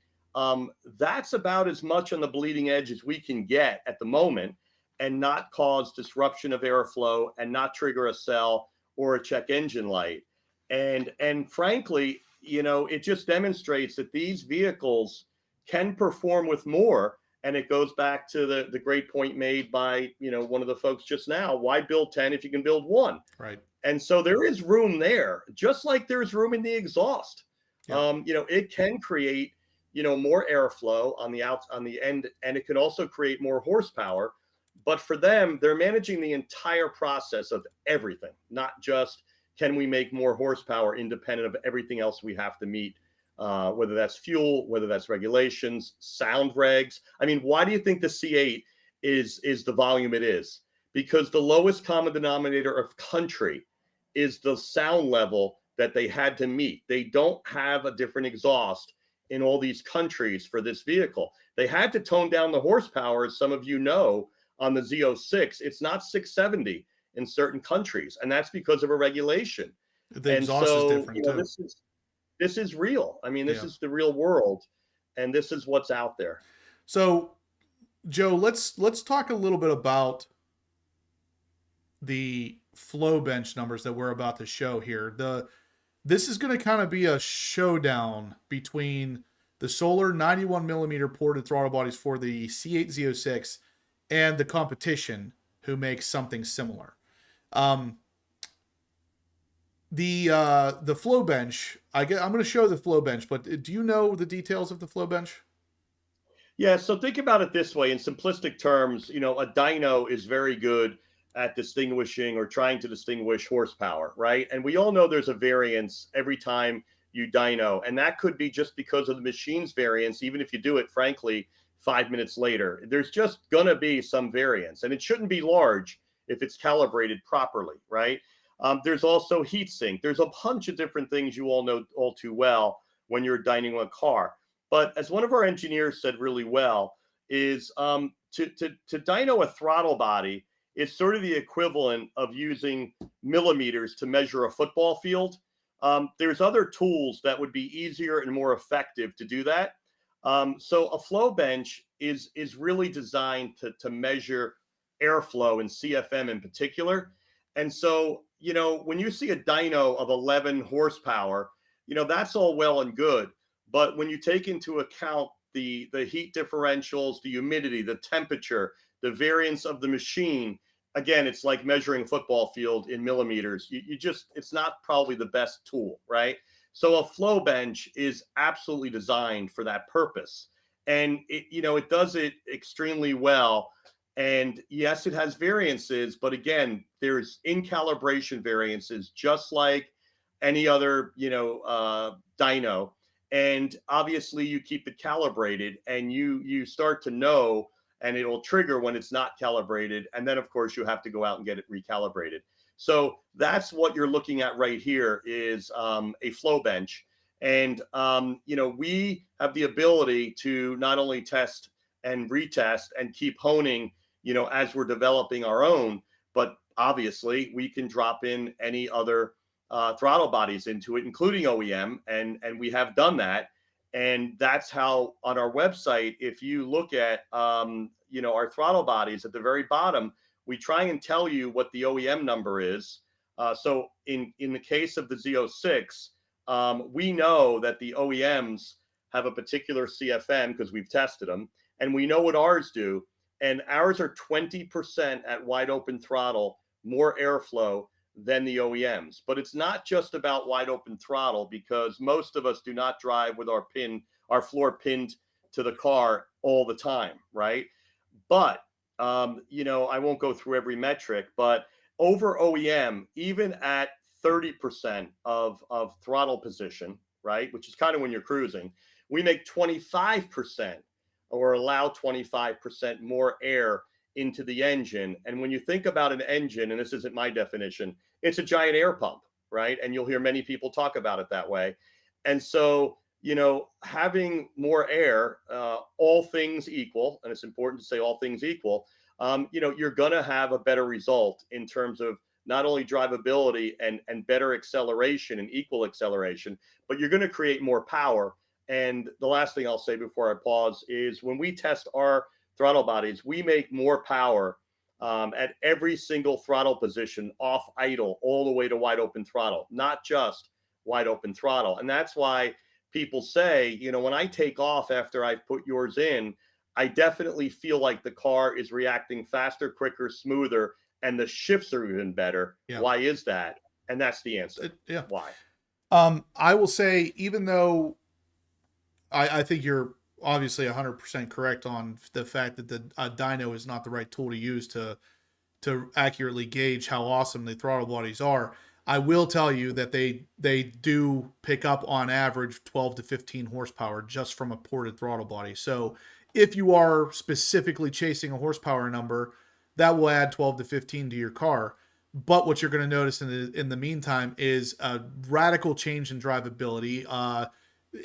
That's about as much on the bleeding edge as we can get at the moment and not cause disruption of airflow and not trigger a cell or a check engine light. And frankly, it just demonstrates that these vehicles can perform with more. And it goes back to the great point made by, one of the folks just now. Why build 10 if you can build one? Right. And so there is room there, just like there's room in the exhaust. Yeah. It can create, more airflow on the end, and it can also create more horsepower. But for them, they're managing the entire process of everything, not just can we make more horsepower independent of everything else we have to meet, whether that's fuel, whether that's regulations, sound regs. I mean, why do you think the C8 is the volume it is? Because the lowest common denominator of country is the sound level that they had to meet. They don't have a different exhaust in all these countries for this vehicle. They had to tone down the horsepower, as some of you know, on the Z06. It's not 670 in certain countries, and that's because of a regulation. The exhaust is different too. This is real. I mean, this is the real world, and this is what's out there. So, Joe, let's talk a little bit about the Flowbench numbers that we're about to show here. This is going to kind of be a showdown between the Solar 91 millimeter ported throttle bodies for the C8 Z06 and the competition who makes something similar. The Flowbench, I'm going to show the Flowbench, but do you know the details of the Flowbench? Yeah, so think about it this way. In simplistic terms, a dyno is very good at distinguishing or trying to distinguish horsepower, right? And we all know there's a variance every time you dyno, and that could be just because of the machine's variance, even if you do it, frankly, 5 minutes later. There's just going to be some variance, and it shouldn't be large if it's calibrated properly, right? There's also heat sink. There's a bunch of different things you all know all too well when you're dynoing a car. But as one of our engineers said really well, is to dyno a throttle body is sort of the equivalent of using millimeters to measure a football field. There's other tools that would be easier and more effective to do that. So a Flowbench is really designed to measure airflow and CFM in particular. And so, when you see a dyno of 11 horsepower, that's all well and good. But when you take into account the heat differentials, the humidity, the temperature, the variance of the machine, again, it's like measuring a football field in millimeters. You just, it's not probably the best tool, right? So a Flowbench is absolutely designed for that purpose. And it, it does it extremely well. And yes, it has variances, but again, there's in calibration variances, just like any other, dyno. And obviously you keep it calibrated, and you start to know, and it'll trigger when it's not calibrated. And then of course you have to go out and get it recalibrated. So that's what you're looking at right here is a Flowbench. And, we have the ability to not only test and retest and keep honing, as we're developing our own, but obviously we can drop in any other throttle bodies into it, including OEM. And we have done that. And that's how on our website, if you look at, our throttle bodies at the very bottom, we try and tell you what the OEM number is. So in the case of the Z06, we know that the OEMs have a particular CFM because we've tested them, and we know what ours do. And ours are 20% at wide open throttle, more airflow than the OEMs. But it's not just about wide open throttle, because most of us do not drive with our floor pinned to the car all the time, right? But I won't go through every metric, but over OEM, even at 30% of throttle position, right, which is kind of when you're cruising, we make 25% or allow 25% more air into the engine. And when you think about an engine, and this isn't my definition, it's a giant air pump, right? And you'll hear many people talk about it that way. And so, having more air, all things equal, and it's important to say all things equal, you're going to have a better result in terms of not only drivability and better acceleration and equal acceleration, but you're going to create more power. And the last thing I'll say before I pause is when we test our throttle bodies, we make more power at every single throttle position off idle all the way to wide open throttle, not just wide open throttle. And that's why people say, when I take off after I've put yours in, I definitely feel like the car is reacting faster, quicker, smoother, and the shifts are even better. Yeah. Why is that? And that's the answer. Yeah. Why? I will say, even though I think you're obviously 100% correct on the fact that the dyno is not the right tool to use to accurately gauge how awesome the throttle bodies are, I will tell you that they do pick up on average 12 to 15 horsepower just from a ported throttle body. So if you are specifically chasing a horsepower number, that will add 12 to 15 to your car. But what you're going to notice in the meantime is a radical change in drivability.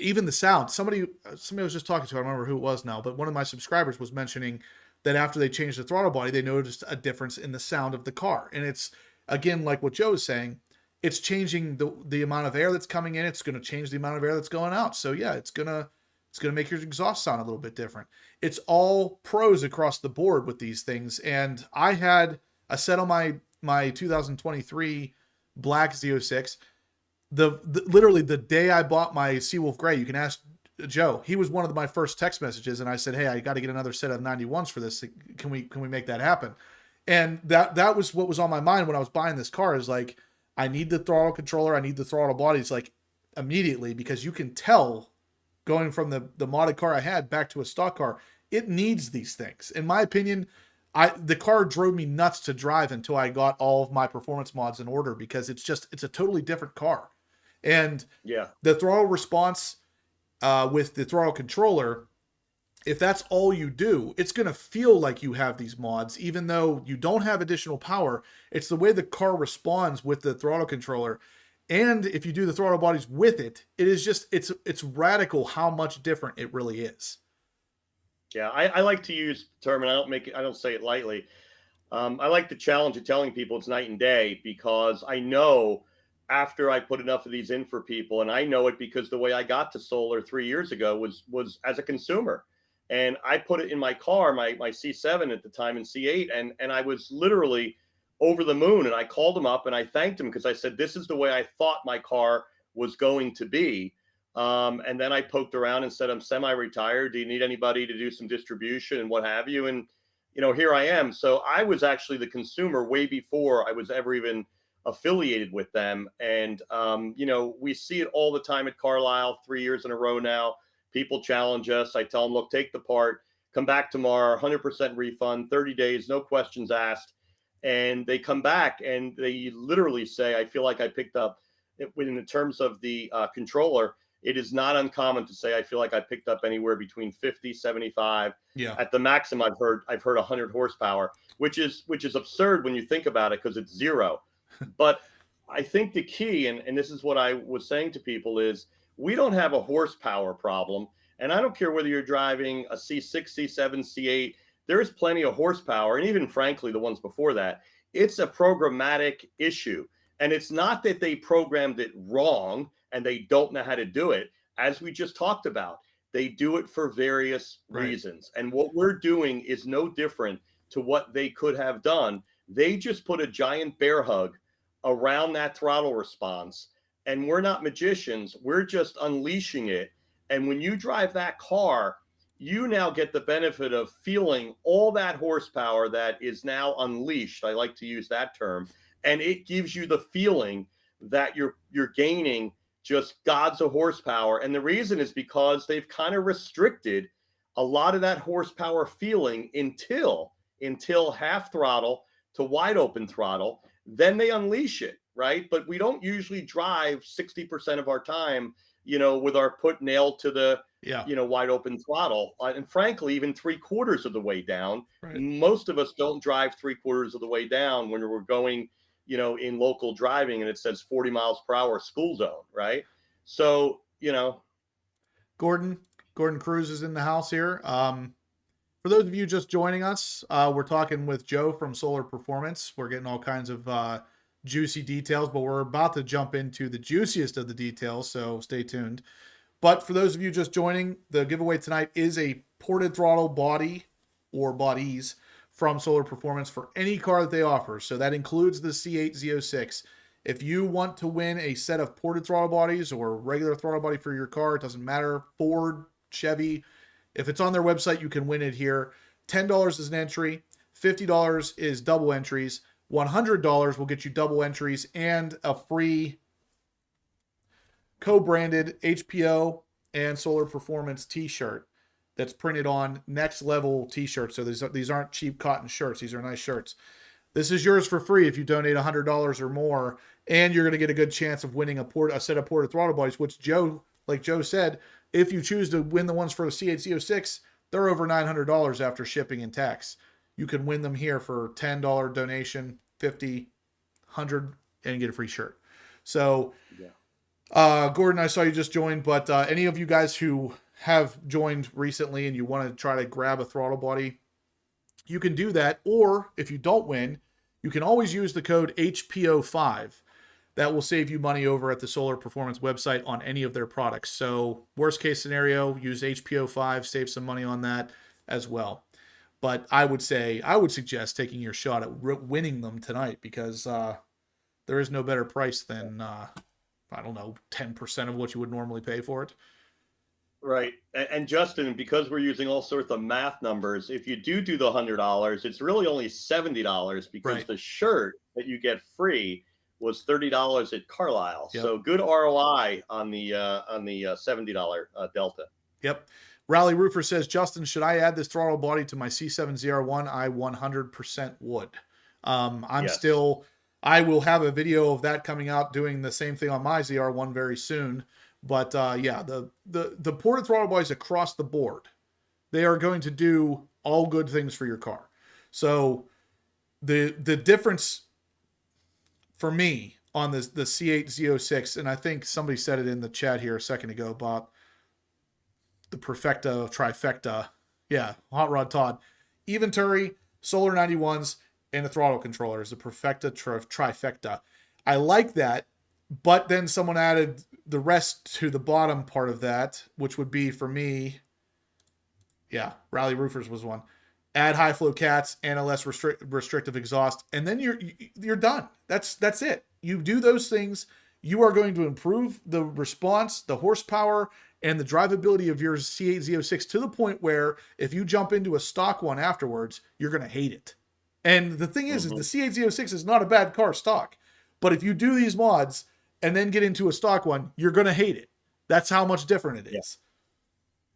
Even the sound. Somebody I was just talking to, I don't remember who it was now, but one of my subscribers was mentioning that after they changed the throttle body, they noticed a difference in the sound of the car. And it's, again, like what Joe is saying, it's changing the amount of air that's coming in. It's going to change the amount of air that's going out. So yeah, it's going to make your exhaust sound a little bit different. It's all pros across the board with these things. And I had a set on my 2023 black Z06. Literally the day I bought my Seawolf Gray, you can ask Joe, he was one of my first text messages, and I said, hey, I got to get another set of 91s for this. Can we make that happen? And that was what was on my mind when I was buying this car, is like, I need the throttle controller, I need the throttle bodies, like, immediately, because you can tell going from the modded car I had back to a stock car, it needs these things. In my opinion, the car drove me nuts to drive until I got all of my performance mods in order, because it's a totally different car. And yeah, the throttle response with the throttle controller, if that's all you do, it's going to feel like you have these mods, even though you don't have additional power. It's the way the car responds with the throttle controller. And if you do the throttle bodies with it, it is just, it's radical how much different it really is. Yeah, I like to use the term, and I don't say it lightly. I like the challenge of telling people it's night and day, because I know after I put enough of these in for people, and I know it because the way I got to solar 3 years ago was as a consumer. And I put it in my car, my C7 at the time and C8, and I was literally over the moon. And I called him up and I thanked him, because I said, this is the way I thought my car was going to be. And then I poked around and said, I'm semi-retired. Do you need anybody to do some distribution and what have you? And, here I am. So I was actually the consumer way before I was ever even affiliated with them. And, we see it all the time at Carlisle, 3 years in a row now. People challenge us. I tell them, look, take the part, come back tomorrow, 100% refund, 30 days, no questions asked. And they come back and they literally say, I feel like I picked up, in terms of the controller, it is not uncommon to say, I feel like I picked up anywhere between 50, 75. Yeah. At the maximum, I've heard 100 horsepower, which is absurd when you think about it, because it's zero. But I think the key, and this is what I was saying to people, is we don't have a horsepower problem. And I don't care whether you're driving a C6, C7, C8, there's plenty of horsepower. And even frankly, the ones before that, it's a programmatic issue. And it's not that they programmed it wrong and they don't know how to do it. As we just talked about, they do it for various reasons. And what we're doing is no different to what they could have done. They just put a giant bear hug around that throttle response. And we're not magicians. We're just unleashing it. And when you drive that car, you now get the benefit of feeling all that horsepower that is now unleashed. I like to use that term. And it gives you the feeling that you're gaining just gods of horsepower. And the reason is because they've kind of restricted a lot of that horsepower feeling until half throttle to wide open throttle. Then they unleash it, right? But we don't usually drive 60% of our time, with our foot nailed to the, wide open throttle. And frankly, even 3/4 of the way down, most of us don't drive 3/4 of the way down when we're going, in local driving and it says 40 miles per hour school zone, right? So, Gordon Cruz is in the house here. For those of you just joining us, we're talking with Joe from Solar Performance. We're getting all kinds of juicy details, but we're about to jump into the juiciest of the details, so stay tuned. But for those of you just joining, the giveaway tonight is a ported throttle body or bodies from Solar Performance for any car that they offer. So that includes the C8 Z06. If you want to win a set of ported throttle bodies or regular throttle body for your car, it doesn't matter, Ford, Chevy, if it's on their website, you can win it here. $10 is an entry, $50 is double entries, $100 will get you double entries and a free co-branded HPO and Solar Performance t-shirt that's printed on next level t-shirts. So these aren't cheap cotton shirts. These are nice shirts. This is yours for free if you donate $100 or more, and you're going to get a good chance of winning a set of ported throttle bodies, which like Joe said, if you choose to win the ones for the C8 Z06, they're over $900 after shipping and tax. You can win them here for $10 donation, $50, $100, and get a free shirt. So, Gordon, I saw you just joined, but any of you guys who have joined recently and you want to try to grab a throttle body, you can do that. Or if you don't win, you can always use the code HPO5. That will save you money over at the Solar Performance website on any of their products. So worst case scenario, use HPO5, save some money on that as well. But I would suggest taking your shot at winning them tonight, because there is no better price than, 10% of what you would normally pay for it. Right. And Justin, because we're using all sorts of math numbers, if you do the $100, it's really only $70 because the shirt that you get free was $30 at Carlisle. Yep. So good ROI on the $70 delta. Yep. Rally Roofer says, Justin, should I add this throttle body to my C7 ZR1? I 100% would. I will have a video of that coming out doing the same thing on my ZR1 very soon. But the ported throttle bodies across the board, they are going to do all good things for your car. So the difference for me on the C8 Z06, and I think somebody said it in the chat here a second ago about the Perfecta trifecta. Yeah, Hot Rod Todd. Eventuri, Solar 91s, and a throttle controller is the Perfecta trifecta. I like that, but then someone added the rest to the bottom part of that, which would be for me, Rally Roofers was one. Add high flow cats and a less restrictive exhaust, and then you're done. That's it. You do those things, you are going to improve the response, the horsepower, and the drivability of your C8 Z06 to the point where if you jump into a stock one afterwards, you're going to hate it. And the thing is the C8 Z06 is not a bad car stock. But if you do these mods and then get into a stock one, you're going to hate it. That's how much different it is.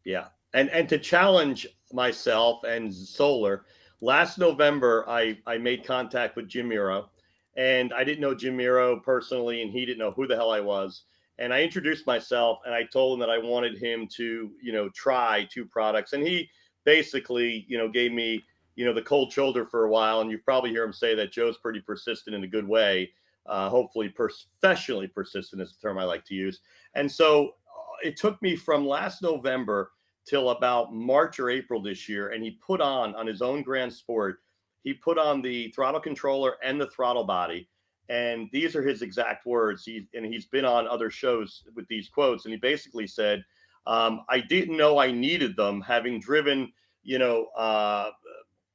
Yeah. And to challenge myself and Solar, last November, I made contact with Jim Miro, and I didn't know Jim Miro personally, and he didn't know who the hell I was. And I introduced myself, and I told him that I wanted him to, try 2 products. And he basically, gave me, the cold shoulder for a while. And you probably hear him say that Joe's pretty persistent in a good way. Hopefully professionally persistent is the term I like to use. And so it took me from last November till about March or April this year. And he put on his own Grand Sport, he put on the throttle controller and the throttle body. And these are his exact words. He's been on other shows with these quotes. And he basically said, I didn't know I needed them, having driven,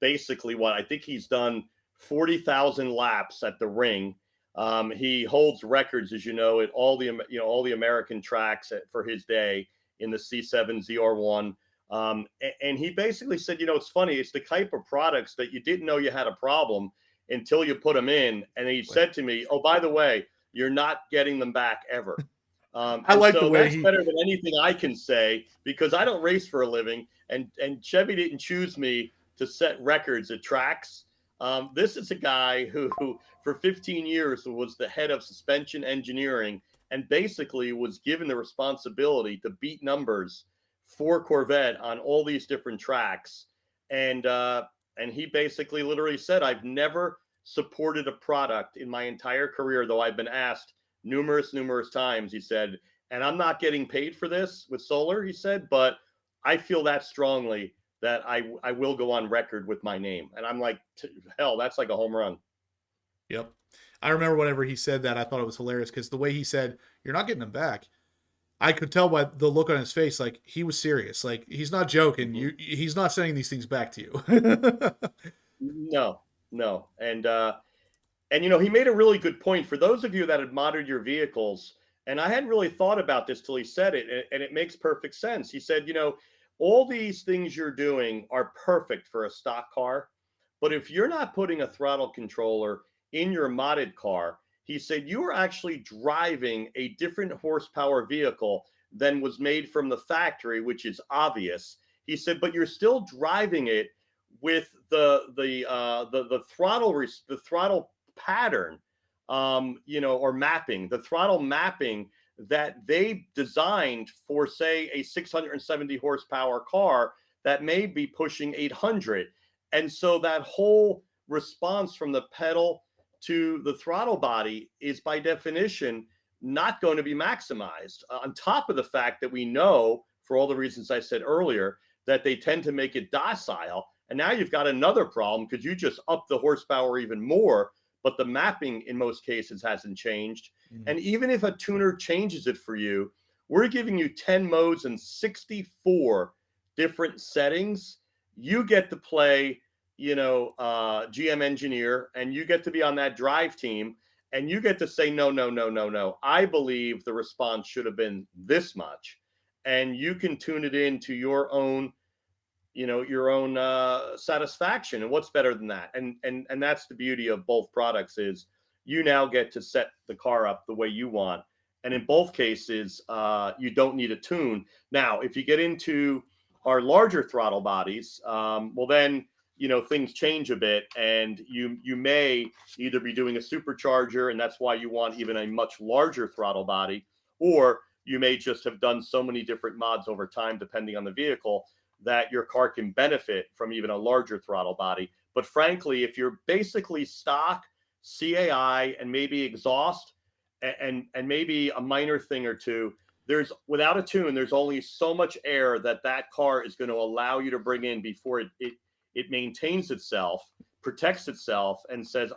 basically what I think he's done 40,000 laps at the ring. He holds records, as you know, at all the American tracks for his day in the C7 ZR1. And he basically said, it's funny. It's the type of products that you didn't know you had a problem until you put them in. And he said to me, oh, by the way, you're not getting them back ever. I like the way that's better than anything I can say, because I don't race for a living, and Chevy didn't choose me to set records at tracks. This is a guy who for 15 years was the head of suspension engineering and basically was given the responsibility to beat numbers for Corvette on all these different tracks. And he basically literally said, I've never supported a product in my entire career, though I've been asked numerous times, he said, and I'm not getting paid for this with Solar, he said, but I feel that strongly that I will go on record with my name. And I'm like, hell, that's like a home run. Yep. I remember whenever he said that, I thought it was hilarious because the way he said, you're not getting them back. I could tell by the look on his face, like he was serious. Like he's not joking. He's not sending these things back to you. No. And he made a really good point for those of you that had modded your vehicles. And I hadn't really thought about this till he said it, and it makes perfect sense. He said, all these things you're doing are perfect for a stock car, but if you're not putting a throttle controller in your modded car, he said, you are actually driving a different horsepower vehicle than was made from the factory, which is obvious. He said, but you're still driving it with the throttle pattern, or mapping, the throttle mapping that they designed for, say, a 670 horsepower car that may be pushing 800. And so that whole response from the pedal to the throttle body is by definition not going to be maximized, on top of the fact that we know, for all the reasons I said earlier, that they tend to make it docile. And now you've got another problem because you just up the horsepower even more, but the mapping in most cases hasn't changed. And even if a tuner changes it for you, we're giving you 10 modes and 64 different settings. You get to play, GM engineer, and you get to be on that drive team, and you get to say, no. I believe the response should have been this much. And you can tune it into your own, satisfaction. And what's better than that? And that's the beauty of both products is you now get to set the car up the way you want. And in both cases, you don't need a tune. Now, if you get into our larger throttle bodies, well, then, things change a bit, and you may either be doing a supercharger, and that's why you want even a much larger throttle body, or you may just have done so many different mods over time, depending on the vehicle, that your car can benefit from even a larger throttle body. But frankly, if you're basically stock, CAI, and maybe exhaust, and maybe a minor thing or two, there's, without a tune, there's only so much air that car is going to allow you to bring in before it maintains itself, protects itself, and says,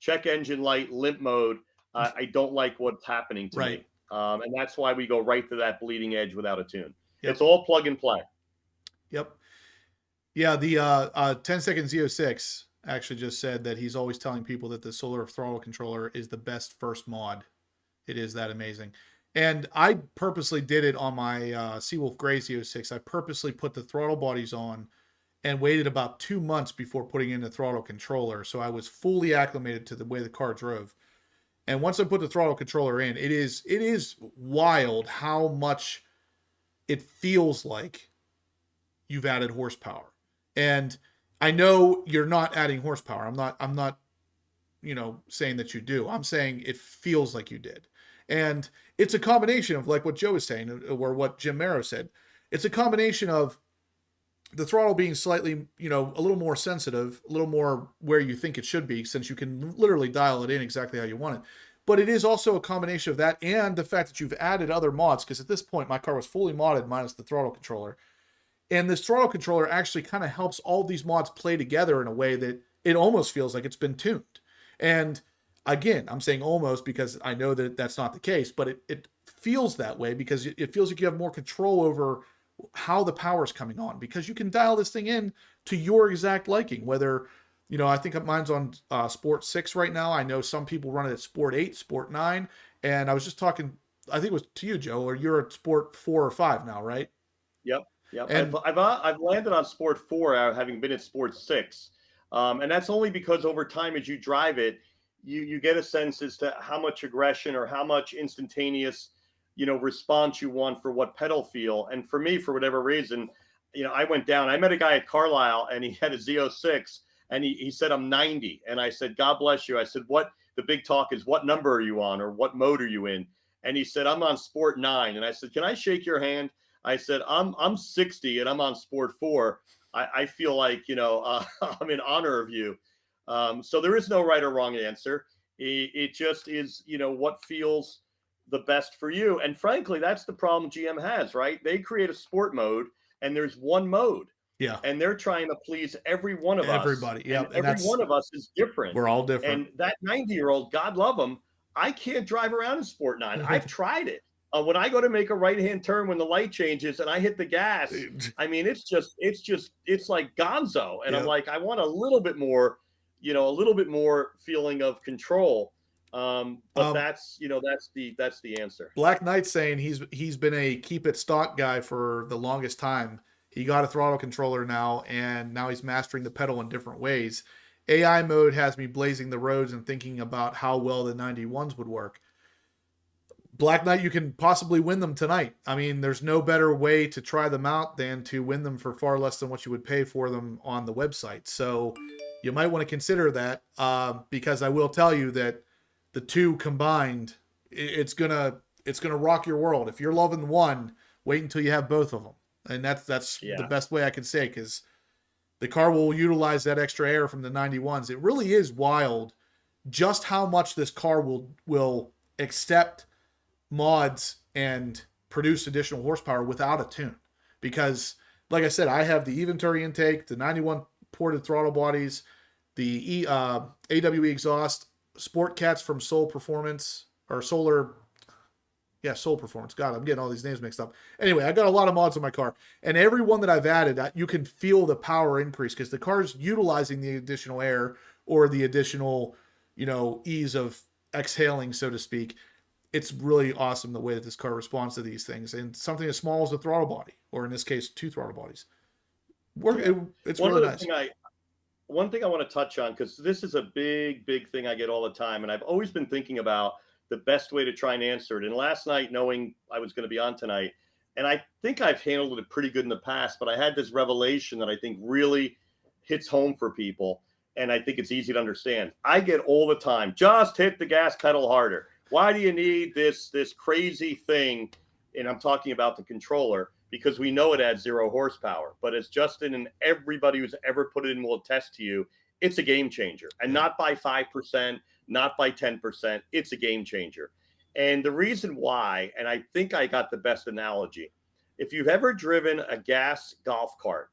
check engine light, limp mode. I don't like what's happening to me. And that's why we go right to that bleeding edge without a tune. Yep. It's all plug and play. Yep. Yeah, the 10-second Z06 actually just said that he's always telling people that the Solar throttle controller is the best first mod. It is that amazing. And I purposely did it on my Seawolf Grey Z06. I purposely put the throttle bodies on and waited about 2 months before putting in the throttle controller. So I was fully acclimated to the way the car drove. And once I put the throttle controller in, it is wild how much it feels like you've added horsepower. And I know you're not adding horsepower. I'm not, saying that you do. I'm saying it feels like you did. And it's a combination of like what Joe was saying or what Jim Marrow said. It's a combination of the throttle being slightly, a little more sensitive, a little more where you think it should be, since you can literally dial it in exactly how you want it. But it is also a combination of that and the fact that you've added other mods, because at this point my car was fully modded minus the throttle controller. And this throttle controller actually kind of helps all these mods play together in a way that it almost feels like it's been tuned. And again, I'm saying almost because I know that that's not the case, but it feels that way because it feels like you have more control over how the power is coming on, because you can dial this thing in to your exact liking. Whether, I think mine's on Sport 6 right now. I know some people run it at Sport 8, Sport 9. And I was just talking, I think it was to you, Joe, or you're at Sport 4 or 5 now, right? Yep. Yep. And I've landed on Sport 4, having been at Sport 6. And that's only because over time, as you drive it, you get a sense as to how much aggression or how much instantaneous, response you want for what pedal feel. And for me, for whatever reason, I went down. I met a guy at Carlisle and he had a Z06 and he said, I'm 90. And I said, God bless you. I said, what the big talk is, what number are you on or what mode are you in? And he said, I'm on Sport 9. And I said, can I shake your hand? I said, I'm 60 and I'm on Sport 4. I feel like, I'm in honor of you. So there is no right or wrong answer. It just is, what feels the best for you. And frankly, that's the problem GM has, right? They create a sport mode and there's one mode. yeah, And they're trying to please every one of us. everybody. Yeah. And every one of us is different. We're all different. And that 90-year-old, God love him, I can't drive around in Sport 9. I've tried it. When I go to make a right-hand turn when the light changes and I hit the gas, I mean, it's like gonzo. And I'm like, I want a little bit more, feeling of control. But that's the answer. Black Knight's saying he's been a keep it stock guy for the longest time. He got a throttle controller now, and now he's mastering the pedal in different ways. AI mode has me blazing the roads and thinking about how well the 91s would work. Black Knight, you can possibly win them tonight. I mean, there's no better way to try them out than to win them for far less than what you would pay for them on the website. So you might want to consider that because I will tell you that the two combined, it's gonna rock your world. If you're loving one, wait until you have both of them, and that's the best way I can say, because the car will utilize that extra air from the 91s. It really is wild just how much this car will accept mods and produce additional horsepower without a tune. Because, like I said, I have the Venturi intake, the 91 ported throttle bodies, the AWE exhaust, Sport Cats from Soul Performance, or Solar Performance. God, I'm getting all these names mixed up. Anyway, I got a lot of mods on my car, and every one that I've added, you can feel the power increase because the car's utilizing the additional air or the additional, ease of exhaling, so to speak. It's really awesome the way that this car responds to these things, and something as small as a throttle body, or in this case, 2 throttle bodies. It's really nice. One thing I want to touch on, because this is a big thing I get all the time, and I've always been thinking about the best way to try and answer it. And last night, knowing I was going to be on tonight, and I think I've handled it pretty good in the past, but I had this revelation that I think really hits home for people, and I think it's easy to understand. I get all the time, just hit the gas pedal harder. Why do you need this crazy thing? And I'm talking about the controller, because we know it adds 0 horsepower. But as Justin and everybody who's ever put it in will attest to you, it's a game changer. And not by 5%, not by 10%. It's a game changer. And the reason why, and I think I got the best analogy, if you've ever driven a gas golf cart,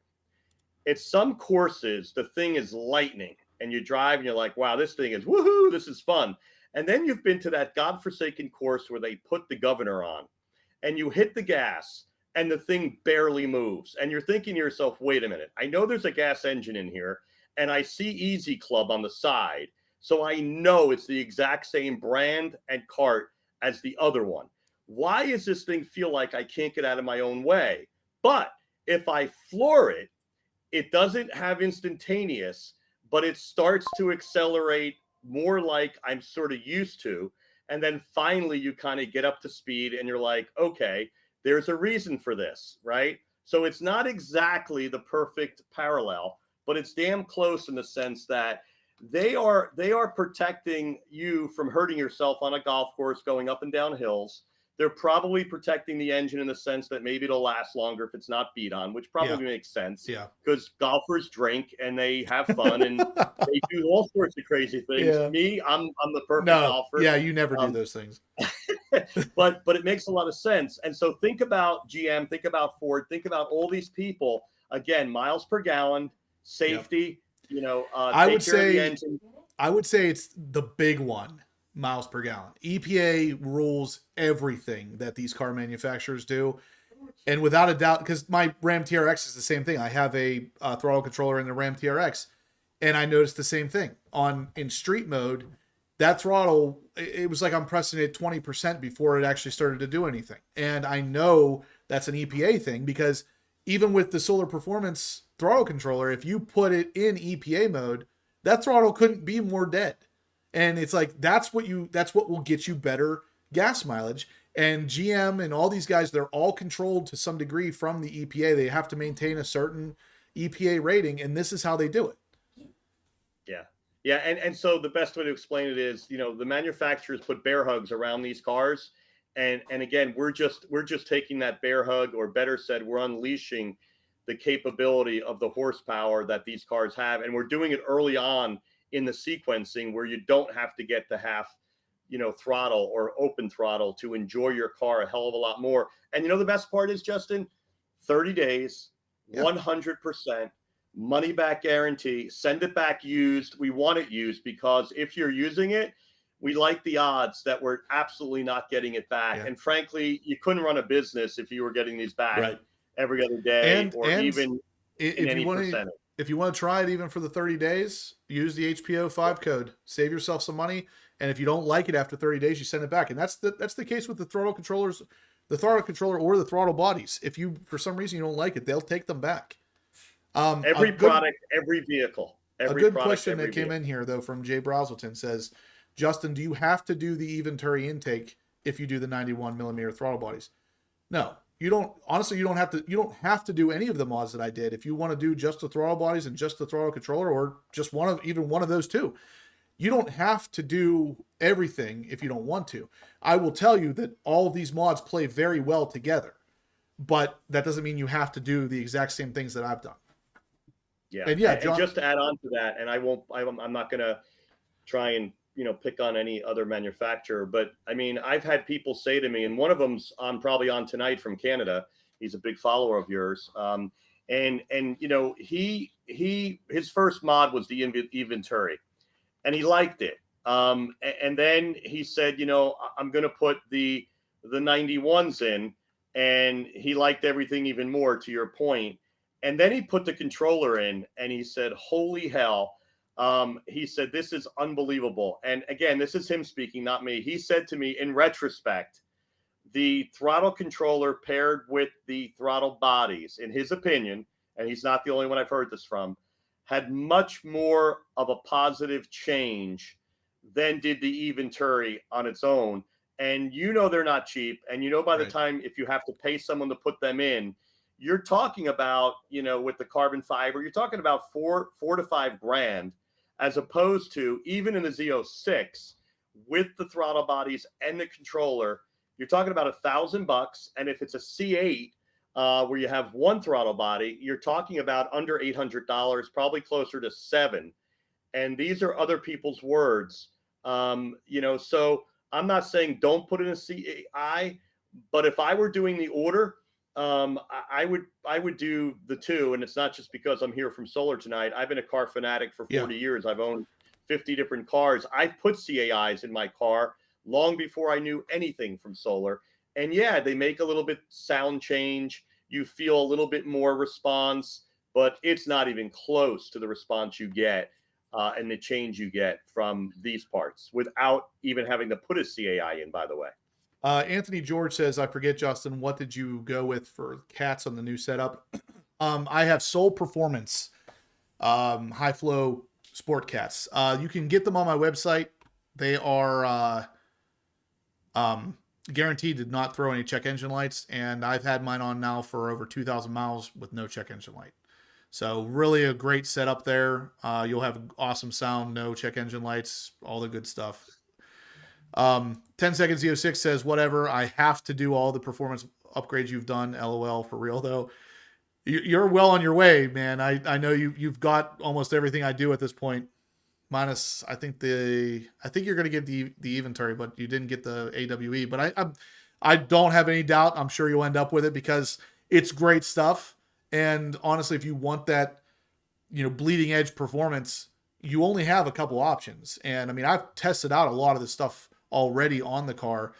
at some courses, the thing is lightning. And you drive and you're like, wow, this thing is woohoo, this is fun. And then you've been to that godforsaken course where they put the governor on and you hit the gas and the thing barely moves. And you're thinking to yourself, wait a minute, I know there's a gas engine in here and I see Easy Club on the side. So I know it's the exact same brand and cart as the other one. why does this thing feel like I can't get out of my own way? But if I floor it, it doesn't have instantaneous, but it starts to accelerate more like I'm sort of used to. And then finally, you kind of get up to speed and you're like, okay, there's a reason for this, right? So it's not exactly the perfect parallel, but it's damn close in the sense that they are protecting you from hurting yourself on a golf course going up and down hills. They're probably protecting the engine in the sense that maybe it'll last longer if it's not beat on, which probably makes sense. Yeah. Because golfers drink and they have fun and they do all sorts of crazy things. Yeah. Me, I'm the perfect No. golfer. Yeah, you never do those things. but it makes a lot of sense. And so think about GM, think about Ford, think about all these people. Again, miles per gallon, safety. You know, I would take care of the say engine. I would say it's the big one, miles per gallon. EPA rules everything that these car manufacturers do. And without a doubt, because my Ram TRX is the same thing. I have a throttle controller in the Ram TRX, and I noticed the same thing. In street mode, that throttle, it was like I'm pressing it 20% before it actually started to do anything. And I know that's an EPA thing because even with the Solar Performance throttle controller, if you put it in EPA mode, that throttle couldn't be more dead. And it's like, that's what will get you better gas mileage. And GM and all these guys, they're all controlled to some degree from the EPA. They have to maintain a certain EPA rating, and this is how they do it. Yeah. Yeah. And so the best way to explain it is, you know, the manufacturers put bear hugs around these cars. And again, we're just taking that bear hug, or better said, we're unleashing the capability of the horsepower that these cars have. And we're doing it early on in the sequencing where you don't have to get to half, you know, throttle or open throttle to enjoy your car a hell of a lot more. And you know, the best part is, Justin, 30 days, 100%. Money back guarantee. Send it back used. We want it used because if you're using it, we like the odds that we're absolutely not getting it back. Yeah. And frankly, you couldn't run a business if you were getting these back every other day, and even if any you want percentage. If you want to try it even for the 30 days, use the HPO5 code. Save yourself some money. And if you don't like it after 30 days, you send it back. And that's the case with the throttle controllers, the throttle controller or the throttle bodies. If you, for some reason, you don't like it, they'll take them back. Every product, every vehicle. A good question that came in here, though, from Jay Brazelton says, Justin, do you have to do the even Turi intake if you do the 91 millimeter throttle bodies? No, you don't. Honestly, you don't have to do any of the mods that I did. If you want to do just the throttle bodies and just the throttle controller, or just one of those two, you don't have to do everything if you don't want to. I will tell you that all of these mods play very well together, but that doesn't mean you have to do the exact same things that I've done. Yeah. And John, and just to add on to that, and I'm not going to try and, you know, pick on any other manufacturer, but I mean, I've had people say to me, and one of them's probably on tonight from Canada. He's a big follower of yours. And you know, his first mod was the even Turi, and he liked it. And then he said, you know, I'm going to put the 91s in, and he liked everything even more, to your point. And then he put the controller in and he said, holy hell. He said, this is unbelievable. And again, this is him speaking, not me. He said to me, in retrospect, the throttle controller paired with the throttle bodies, in his opinion, and he's not the only one I've heard this from, had much more of a positive change than did the even Turi on its own. And you know they're not cheap. And you know by the time, if you have to pay someone to put them in, you're talking about, you know, with the carbon fiber, you're talking about $4,000 to $5,000, as opposed to even in the Z06 with the throttle bodies and the controller, you're talking about $1,000. And if it's a C8 where you have one throttle body, you're talking about under $800, probably closer to $7,000. And these are other people's words. You know, so I'm not saying don't put in a CI, but if I were doing the order, I would do the two, and it's not just because I'm here from Solar tonight. I've been a car fanatic for 40 years. I've owned 50 different cars. I put CAIs in my car long before I knew anything from Solar. And yeah, they make a little bit sound change. You feel a little bit more response, but it's not even close to the response you get and the change you get from these parts without even having to put a CAI in, by the way. Anthony George says, I forget, Justin, what did you go with for cats on the new setup? I have Soul Performance, high flow sport cats. You can get them on my website. They are guaranteed to not throw any check engine lights, and I've had mine on now for over 2,000 miles with no check engine light. So really a great setup there. You'll have awesome sound, no check engine lights, all the good stuff. 10 seconds Z06 says, whatever, I have to do all the performance upgrades you've done. LOL, for real though. You're well on your way, man. I know you've got almost everything I do at this point. Minus, I think you're going to get the inventory, but you didn't get the AWE. But I don't have any doubt. I'm sure you'll end up with it because it's great stuff. And honestly, if you want that, bleeding edge performance, you only have a couple options. And I mean, I've tested out a lot of this stuff already on the car.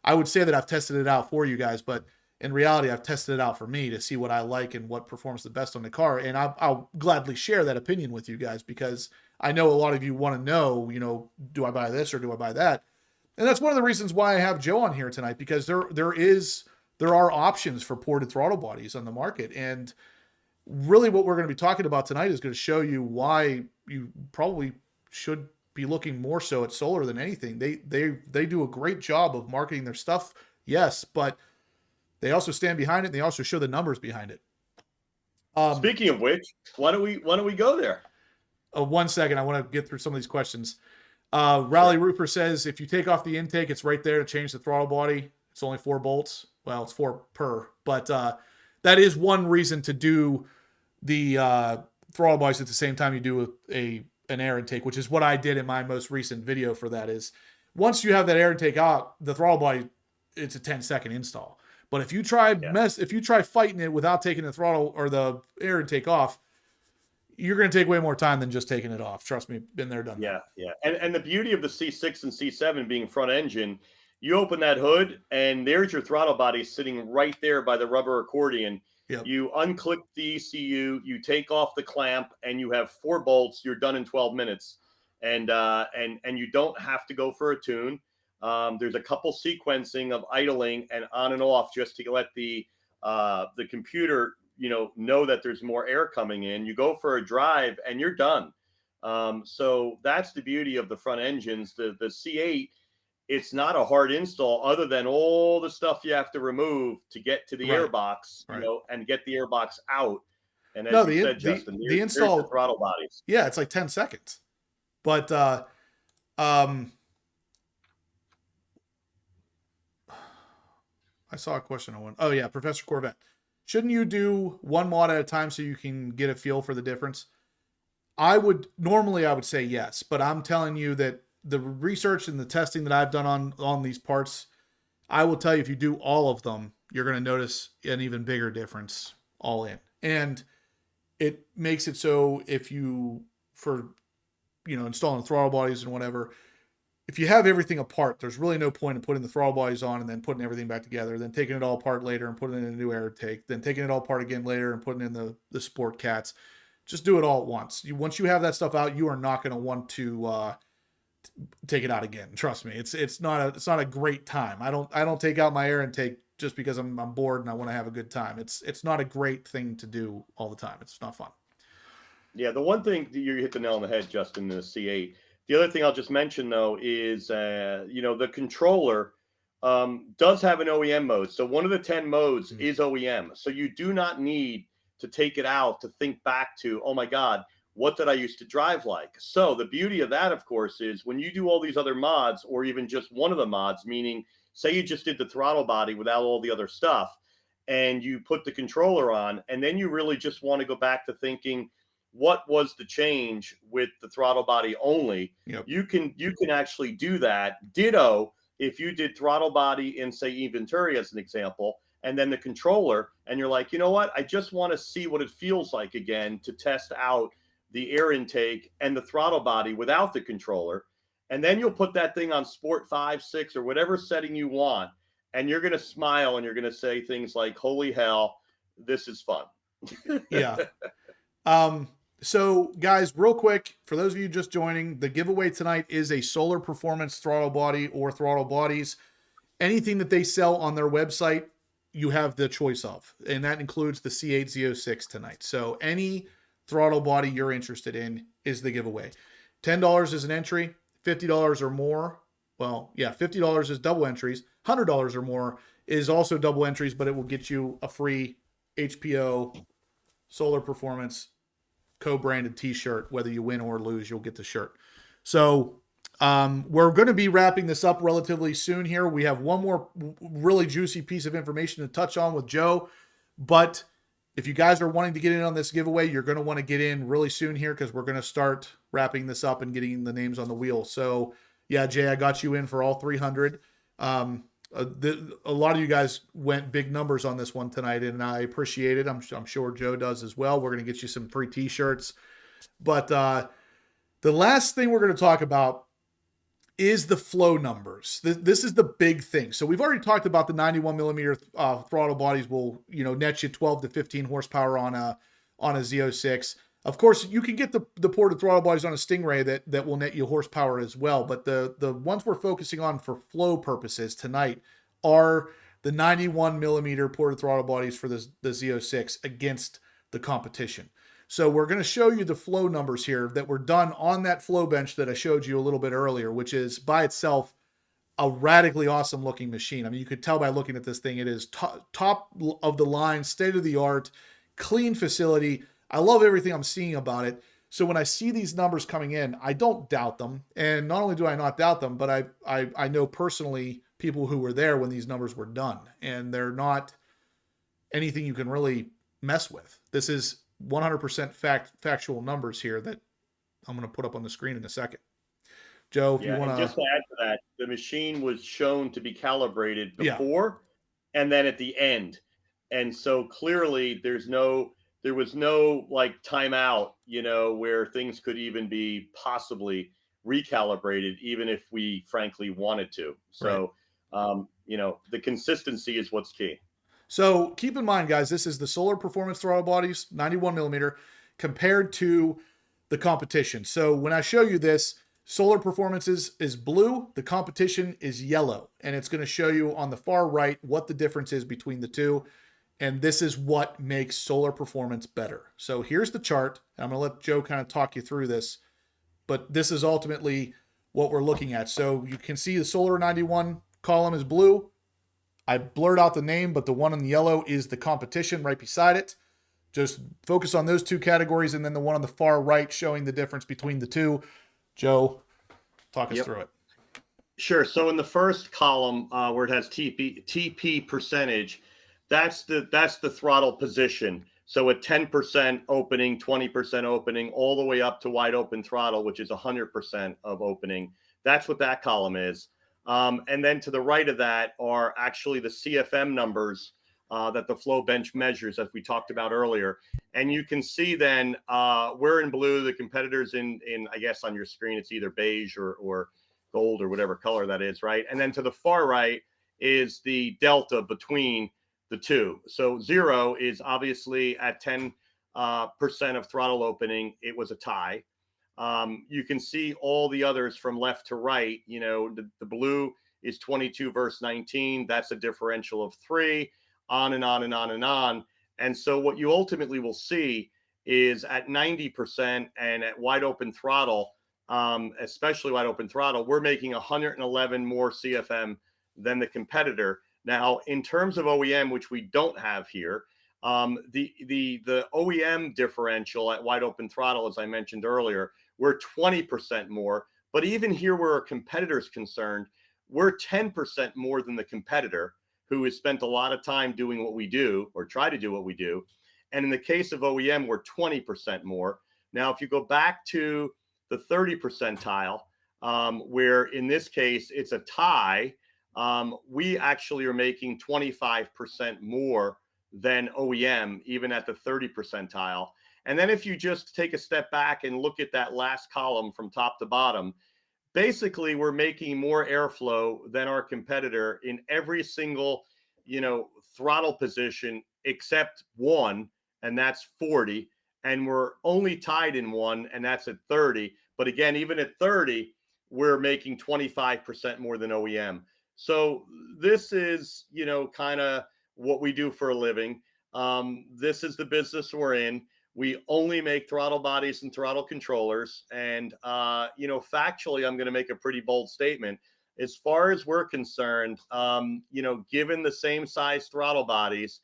I would say that I've tested it out for you guys, but in reality, I've tested it out for me to see what I like and what performs the best on the car. And I'll gladly share that opinion with you guys because I know a lot of you want to know, do I buy this or do I buy that? And that's one of the reasons why I have Joe on here tonight, because there are options for ported throttle bodies on the market. And really what we're going to be talking about tonight is going to show you why you probably should be looking more so at Solar than anything. They do a great job of marketing their stuff, yes, but they also stand behind it. And they also show the numbers behind it. Speaking of which, why don't we go there? 1 second. I want to get through some of these questions. Rally Rooper says, if you take off the intake, it's right there to change the throttle body. It's only 4 bolts. Well, it's 4 per, but that is one reason to do the throttle bodies at the same time you do an air intake, which is what I did in my most recent video for that. Is once you have that air intake out, the throttle body, it's a 10-second install. But if you try fighting it without taking the throttle or the air intake off, you're going to take way more time than just taking it off. Trust me, been there, done that. Yeah. And the beauty of the C6 and C7 being front engine, you open that hood and there's your throttle body sitting right there by the rubber accordion. Yep. You unclick the ECU, you take off the clamp, and you have 4 bolts. You're done in 12 minutes, and you don't have to go for a tune. There's a couple sequencing of idling and on and off just to let the computer know that there's more air coming in. You go for a drive and you're done. So that's the beauty of the front engines. The C8, it's not a hard install other than all the stuff you have to remove to get to the airbox, and get the airbox out. And as you said, Justin, the install, the throttle bodies. Yeah, it's like 10 seconds. But I saw a question on one. Oh yeah, Professor Corvette. Shouldn't you do 1 mod at a time so you can get a feel for the difference? I would say yes, but I'm telling you that the research and the testing that I've done on these parts, I will tell you, if you do all of them, you're going to notice an even bigger difference all in. And it makes it so if you, installing throttle bodies and whatever, if you have everything apart, there's really no point in putting the throttle bodies on and then putting everything back together, then taking it all apart later and putting it in a new air intake, then taking it all apart again later and putting in the sport cats. Just do it all at once. Once you have that stuff out, you are not going to want to take it out again. Trust me, it's not a great time. I don't take out my air intake just because I'm bored and I want to have a good time. It's not a great thing to do all the time. It's not fun. Yeah, the one thing you hit the nail on the head, Justin, the C8. The other thing I'll just mention though is the controller does have an OEM mode. So one of the 10 modes is OEM. So you do not need to take it out to think back to, oh my God, what did I used to drive like? So the beauty of that, of course, is when you do all these other mods, or even just one of the mods, meaning say you just did the throttle body without all the other stuff, and you put the controller on, and then you really just want to go back to thinking, what was the change with the throttle body only? Yep. You can actually do that. Ditto if you did throttle body in, say, Venturi as an example, and then the controller, and you're like, you know what? I just want to see what it feels like again to test out the air intake and the throttle body without the controller. And then you'll put that thing on Sport 5, 6, or whatever setting you want. And you're going to smile and you're going to say things like, holy hell, this is fun. Yeah. So guys, real quick, for those of you just joining, the giveaway tonight is a Solar Performance throttle body or throttle bodies. anything that they sell on their website, you have the choice of, and that includes the C8 Z06 tonight. So any throttle body you're interested in is the giveaway. $10 is an entry, $50 or more. Well, yeah, $50 is double entries. $100 or more is also double entries, but it will get you a free HPO Solar Performance co-branded t-shirt. Whether you win or lose, you'll get the shirt. So we're going to be wrapping this up relatively soon here. We have one more really juicy piece of information to touch on with Joe, but if you guys are wanting to get in on this giveaway, you're going to want to get in really soon here, because we're going to start wrapping this up and getting the names on the wheel. So yeah, Jay, I got you in for all 300. A lot of you guys went big numbers on this one tonight, and I appreciate it. I'm sure Joe does as well. We're going to get you some free t-shirts. But the last thing we're going to talk about is the flow numbers. This is the big thing. So we've already talked about the 91 millimeter throttle bodies will, net you 12 to 15 horsepower on a Z06. Of course, you can get the ported throttle bodies on a Stingray that will net you horsepower as well. But the ones we're focusing on for flow purposes tonight are the 91 millimeter ported throttle bodies for the Z06 against the competition. So we're going to show you the flow numbers here that were done on that Flowbench that I showed you a little bit earlier, which is by itself a radically awesome looking machine. I mean, you could tell by looking at this thing, it is top of the line, state of the art, clean facility. I love everything I'm seeing about it. So when I see these numbers coming in, I don't doubt them. And not only do I not doubt them, but I know personally people who were there when these numbers were done, and they're not anything you can really mess with. This is 100% factual numbers here that I'm going to put up on the screen in a second. Joe, if you want to just to add to that, the machine was shown to be calibrated before and then at the end. And so clearly there was no like timeout, where things could even be possibly recalibrated, even if we frankly wanted to. So, the consistency is what's key. So keep in mind, guys, this is the Solar Performance throttle bodies, 91 millimeter, compared to the competition. So when I show you this, Solar Performance is blue, the competition is yellow, and it's going to show you on the far right what the difference is between the two. And this is what makes Solar Performance better. So here's the chart. I'm going to let Joe kind of talk you through this, but this is ultimately what we're looking at. So you can see the Solar 91 column is blue. I blurred out the name, but the one in yellow is the competition right beside it. Just focus on those two categories, and then the one on the far right showing the difference between the two. Joe, talk us through it. Sure. So in the first column, where it has TP percentage, that's the throttle position. So at 10% opening, 20% opening, all the way up to wide open throttle, which is 100% of opening. That's what that column is. And then to the right of that are actually the CFM numbers that the Flowbench measures, as we talked about earlier. And you can see then we're in blue, the competitors in I guess on your screen, it's either beige or gold or whatever color that is, right? And then to the far right is the delta between the two. So 0 is obviously at 10% of throttle opening, it was a tie. You can see all the others from left to right. The blue is 22 versus 19. That's a differential of 3, on and on and on and on. And so what you ultimately will see is at 90% and at wide open throttle, especially wide open throttle, we're making 111 more CFM than the competitor. Now, in terms of OEM, which we don't have here, the OEM differential at wide open throttle, as I mentioned earlier, we're 20% more. But even here where a competitor is concerned, we're 10% more than the competitor, who has spent a lot of time doing what we do, or try to do what we do. And in the case of OEM, we're 20% more. Now, if you go back to the 30 percentile, where in this case it's a tie, we actually are making 25% more than OEM, even at the 30 percentile. And then if you just take a step back and look at that last column from top to bottom, basically we're making more airflow than our competitor in every single, throttle position except one, and that's 40. And we're only tied in one, and that's at 30. But again, even at 30, we're making 25% more than OEM. So this is, kind of what we do for a living. This is the business we're in. We only make throttle bodies and throttle controllers. And, factually, I'm going to make a pretty bold statement. As far as we're concerned, given the same size throttle bodies,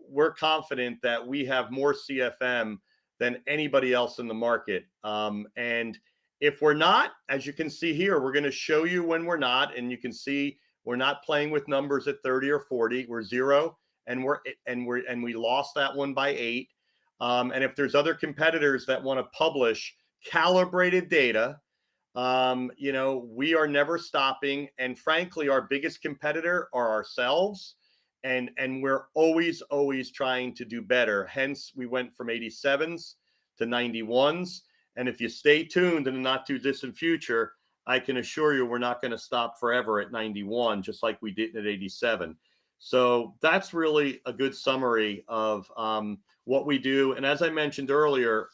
we're confident that we have more CFM than anybody else in the market. And if we're not, as you can see here, we're going to show you when we're not, and you can see we're not playing with numbers at 30 or 40. We're 0, and we lost that one by 8. And if there's other competitors that want to publish calibrated data, we are never stopping. And frankly, our biggest competitor are ourselves. And we're always trying to do better. Hence, we went from 87s to 91s. And if you stay tuned in the not too distant future, I can assure you we're not going to stop forever at 91, just like we did at 87. So that's really a good summary of what we do. And as I mentioned earlier,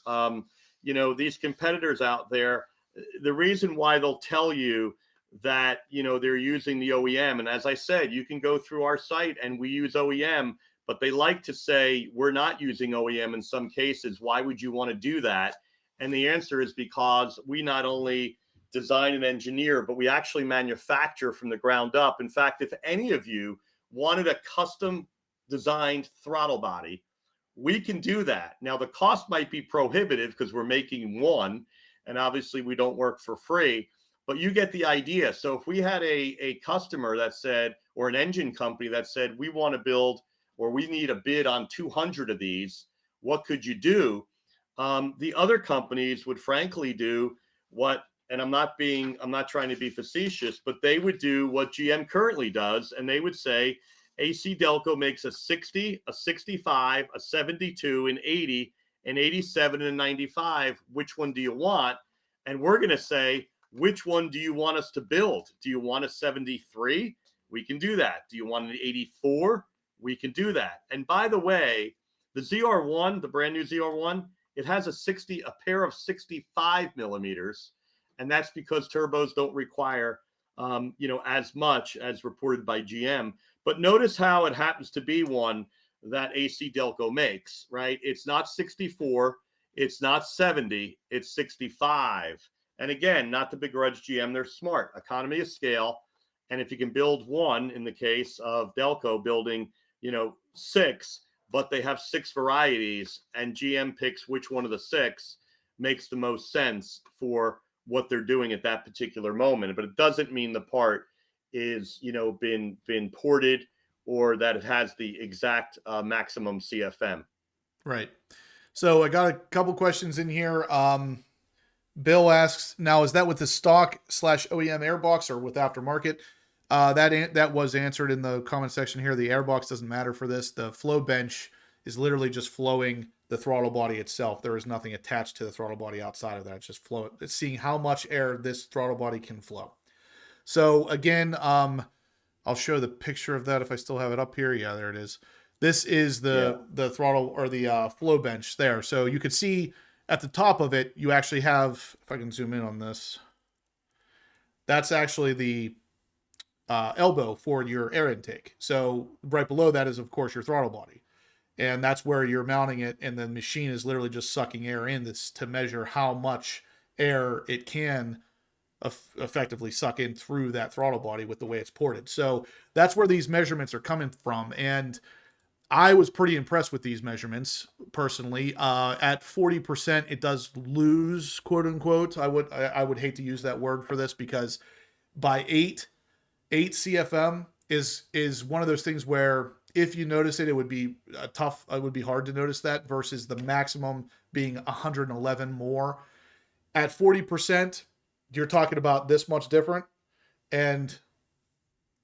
these competitors out there, the reason why they'll tell you that, they're using the OEM. And as I said, you can go through our site and we use OEM, but they like to say we're not using OEM in some cases. Why would you want to do that? And the answer is because we not only design and engineer, but we actually manufacture from the ground up. In fact, if any of you wanted a custom designed throttle body, we can do that. Now, the cost might be prohibitive because we're making one, and obviously we don't work for free, but you get the idea. So if we had a customer that said, or an engine company that said, we want to build, or we need a bid on 200 of these, what could you do? The other companies would frankly do what, and I'm not trying to be facetious, but they would do what GM currently does. And they would say, AC Delco makes a 60, a 65, a 72, an 80, an 87, and a 95. Which one do you want? And we're going to say, which one do you want us to build? Do you want a 73? We can do that. Do you want an 84? We can do that. And by the way, the ZR1, the brand new ZR1, it has a pair of 65 millimeters. And that's because turbos don't require, as much as reported by GM. But notice how it happens to be one that AC Delco makes, right? It's not 64, it's not 70, it's 65. And again, not to begrudge GM, they're smart, economy of scale. And if you can build one, in the case of Delco building, 6, but they have 6 varieties, and GM picks which one of the 6 makes the most sense for what they're doing at that particular moment. But it doesn't mean the part is, been ported or that it has the exact maximum CFM. Right. So I got a couple questions in here. Bill asks, now, is that with the stock/OEM airbox or with aftermarket? That was answered in the comment section here. The airbox doesn't matter for this. The Flowbench is literally just flowing the throttle body itself. There is nothing attached to the throttle body outside of that. It's just flow. It's seeing how much air this throttle body can flow. So again, I'll show the picture of that if I still have it up here. Yeah, there it is. This is the throttle or the Flowbench there. So you could see at the top of it, you actually have, if I can zoom in on this, that's actually the elbow for your air intake. So right below that is, of course, your throttle body. And that's where you're mounting it. And the machine is literally just sucking air in this to measure how much air it can effectively suck in through that throttle body with the way it's ported. So that's where these measurements are coming from. And I was pretty impressed with these measurements personally. At 40%, it does lose, quote unquote. I would hate to use that word for this, because by 8 CFM is one of those things where if you notice it, it would be tough. It would be hard to notice that versus the maximum being 111 more. At 40%, you're talking about this much different. And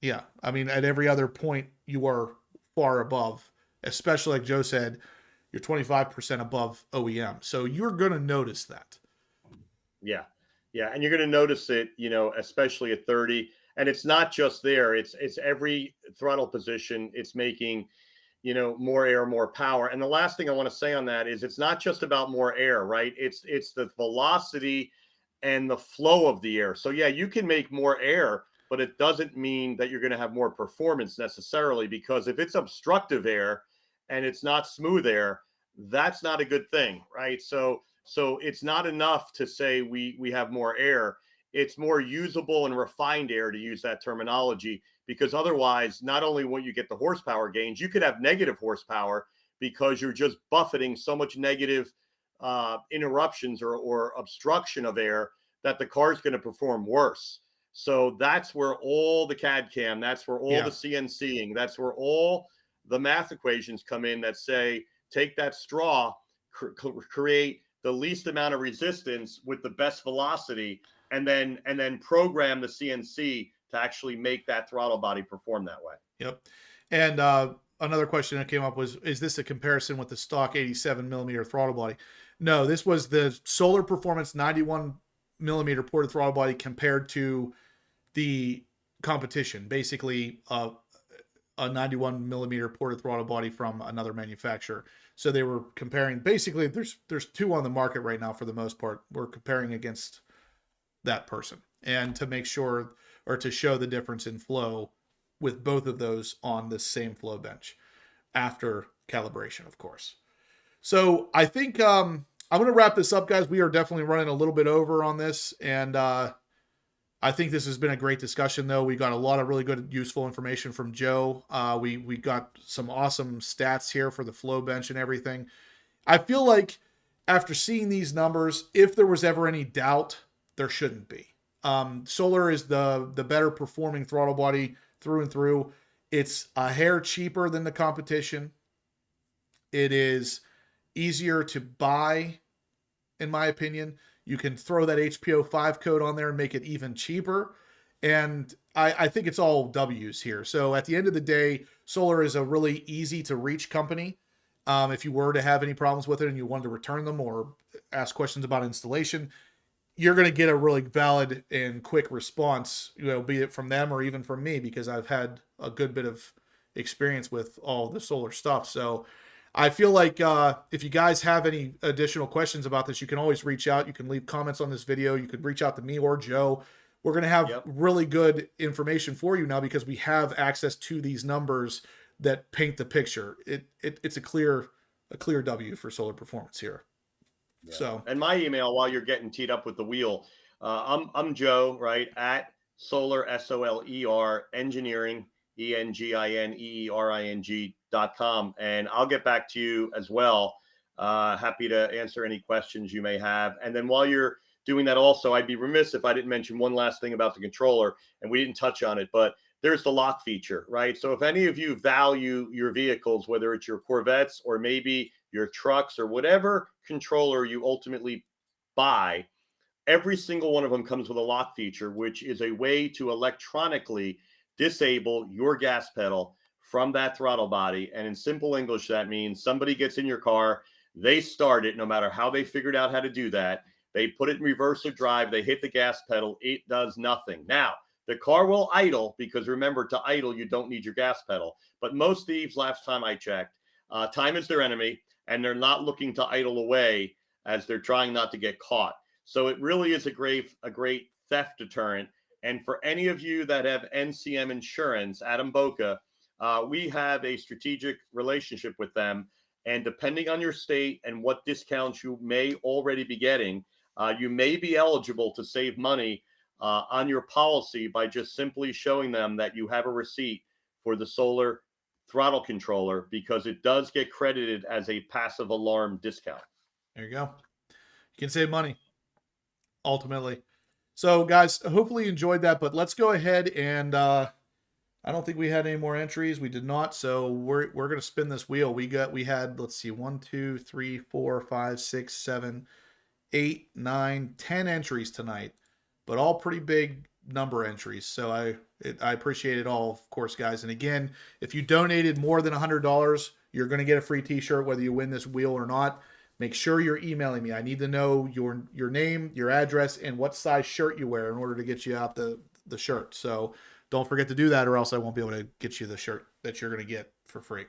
yeah, I mean, at every other point, you are far above, especially like Joe said, you're 25% above OEM. So you're going to notice that. Yeah. Yeah. And you're going to notice it, especially at 30. And it's not just there. It's every throttle position. It's making, more air, more power. And the last thing I want to say on that is it's not just about more air, right? It's the velocity and the flow of the air. So yeah, you can make more air, but it doesn't mean that you're going to have more performance necessarily, because if it's obstructive air and it's not smooth air, that's not a good thing, right? So it's not enough to say we have more air. It's more usable and refined air, to use that terminology, because otherwise, not only won't you get the horsepower gains, you could have negative horsepower because you're just buffeting so much negative interruptions or obstruction of air that the car is going to perform worse. So that's where all the CAD CAM, that's where all the CNCing, that's where all the math equations come in that say, take that straw, create the least amount of resistance with the best velocity, and then program the CNC to actually make that throttle body perform that way. Yep. And another question that came up was, is this a comparison with the stock 87 millimeter throttle body? No, this was the Solar Performance 91 millimeter ported throttle body compared to the competition, basically a 91 millimeter ported throttle body from another manufacturer. So they were comparing, basically there's two on the market right now for the most part. We're comparing against that person, and to make sure, or to show the difference in flow with both of those on the same Flowbench after calibration, of course. So I think I'm going to wrap this up, guys. We are definitely running a little bit over on this, and I think this has been a great discussion, though. We got a lot of really good, useful information from Joe. We got some awesome stats here for the Flowbench and everything. I feel like after seeing these numbers, if there was ever any doubt, there shouldn't be. Solar is the better performing throttle body through and through. It's a hair cheaper than the competition. It is easier to buy, in my opinion. You can throw that HPO5 code on there and make it even cheaper. And I think it's all W's here. So at the end of the day, Solar is a really easy to reach company. If you were to have any problems with it and you wanted to return them or ask questions about installation, you're going to get a really valid and quick response, be it from them or even from me, because I've had a good bit of experience with all the Solar stuff. So I feel like if you guys have any additional questions about this, you can always reach out. You can leave comments on this video. You could reach out to me or Joe. We're going to have really good information for you now, because we have access to these numbers that paint the picture. It's a clear W for Solar Performance here. Yeah. So, and my email, while you're getting teed up with the wheel, I'm Joe, right, at Solar, SOLER Engineering, ENGINEERING.com, and I'll get back to you as well. Happy to answer any questions you may have. And then while you're doing that also, I'd be remiss if I didn't mention one last thing about the controller, and we didn't touch on it, but there's the lock feature, right? So if any of you value your vehicles, whether it's your Corvettes or maybe your trucks or whatever controller you ultimately buy, every single one of them comes with a lock feature, which is a way to electronically disable your gas pedal from that throttle body. And in simple English, that means somebody gets in your car, they start it, no matter how they figured out how to do that. They put it in reverse or drive, they hit the gas pedal, it does nothing. Now, the car will idle, because remember, to idle, you don't need your gas pedal. But most thieves, last time I checked, time is their enemy, and they're not looking to idle away as they're trying not to get caught. So it really is a great theft deterrent. And for any of you that have NCM Insurance, Adam Boca, we have a strategic relationship with them. And depending on your state and what discounts you may already be getting, you may be eligible to save money on your policy by just simply showing them that you have a receipt for the Solar throttle controller, because it does get credited as a passive alarm discount. There you go. You can save money, ultimately. So, guys, hopefully you enjoyed that, but let's go ahead and I don't think we had any more entries. We did not, so we're going to spin this wheel. We had, let's see, 1, 2, 3, 4, 5, 6, 7, 8, 9, 10 entries tonight, but all pretty big number entries. So I appreciate it all, of course, guys. And again, if you donated more than $100, you're going to get a free t-shirt, whether you win this wheel or not. Make sure you're emailing me. I need to know your name, your address, and what size shirt you wear in order to get you out the shirt. So don't forget to do that, or else I won't be able to get you the shirt that you're going to get for free.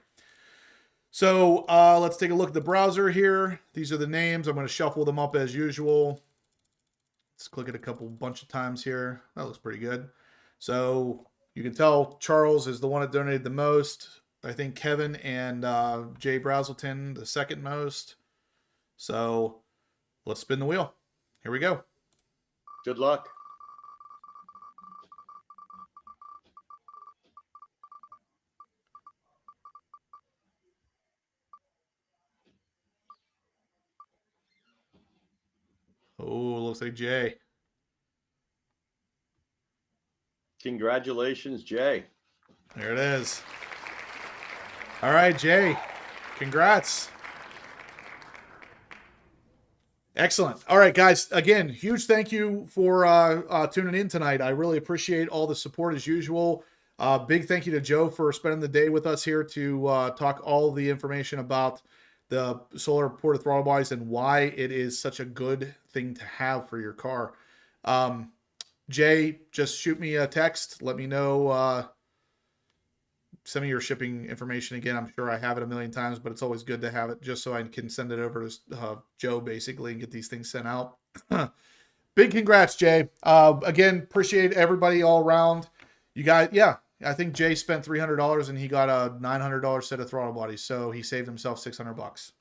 So let's take a look at the browser here. These are the names. I'm going to shuffle them up as usual. Let's click it a bunch of times here. That looks pretty good. So you can tell Charles is the one that donated the most. I think Kevin and Jay Brazelton the second most. So let's spin the wheel. Here we go. Good luck. Oh, looks like Jay. Congratulations, Jay. There it is. All right, Jay. Congrats. Excellent. All right, guys. Again, huge thank you for tuning in tonight. I really appreciate all the support as usual. Big thank you to Joe for spending the day with us here to talk all the information about the solar ported throttle bodies and why it is such a good thing to have for your car. Jay, just shoot me a text. Let me know. Send me your shipping information again. I'm sure I have it a million times, but it's always good to have it just so I can send it over to Joe basically and get these things sent out. Big congrats, Jay. Again, appreciate everybody all around. You guys, yeah, I think Jay spent $300 and he got a $900 set of throttle bodies. So he saved himself $600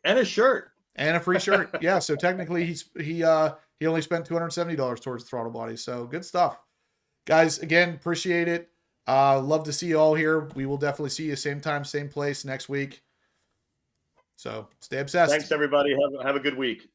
And a shirt. and a free shirt. Yeah. So technically he only spent $270 towards throttle bodies. So good stuff, guys. Again, appreciate it. Love to see you all here. We will definitely see you same time, same place next week. So stay obsessed. Thanks, everybody. Have a good week.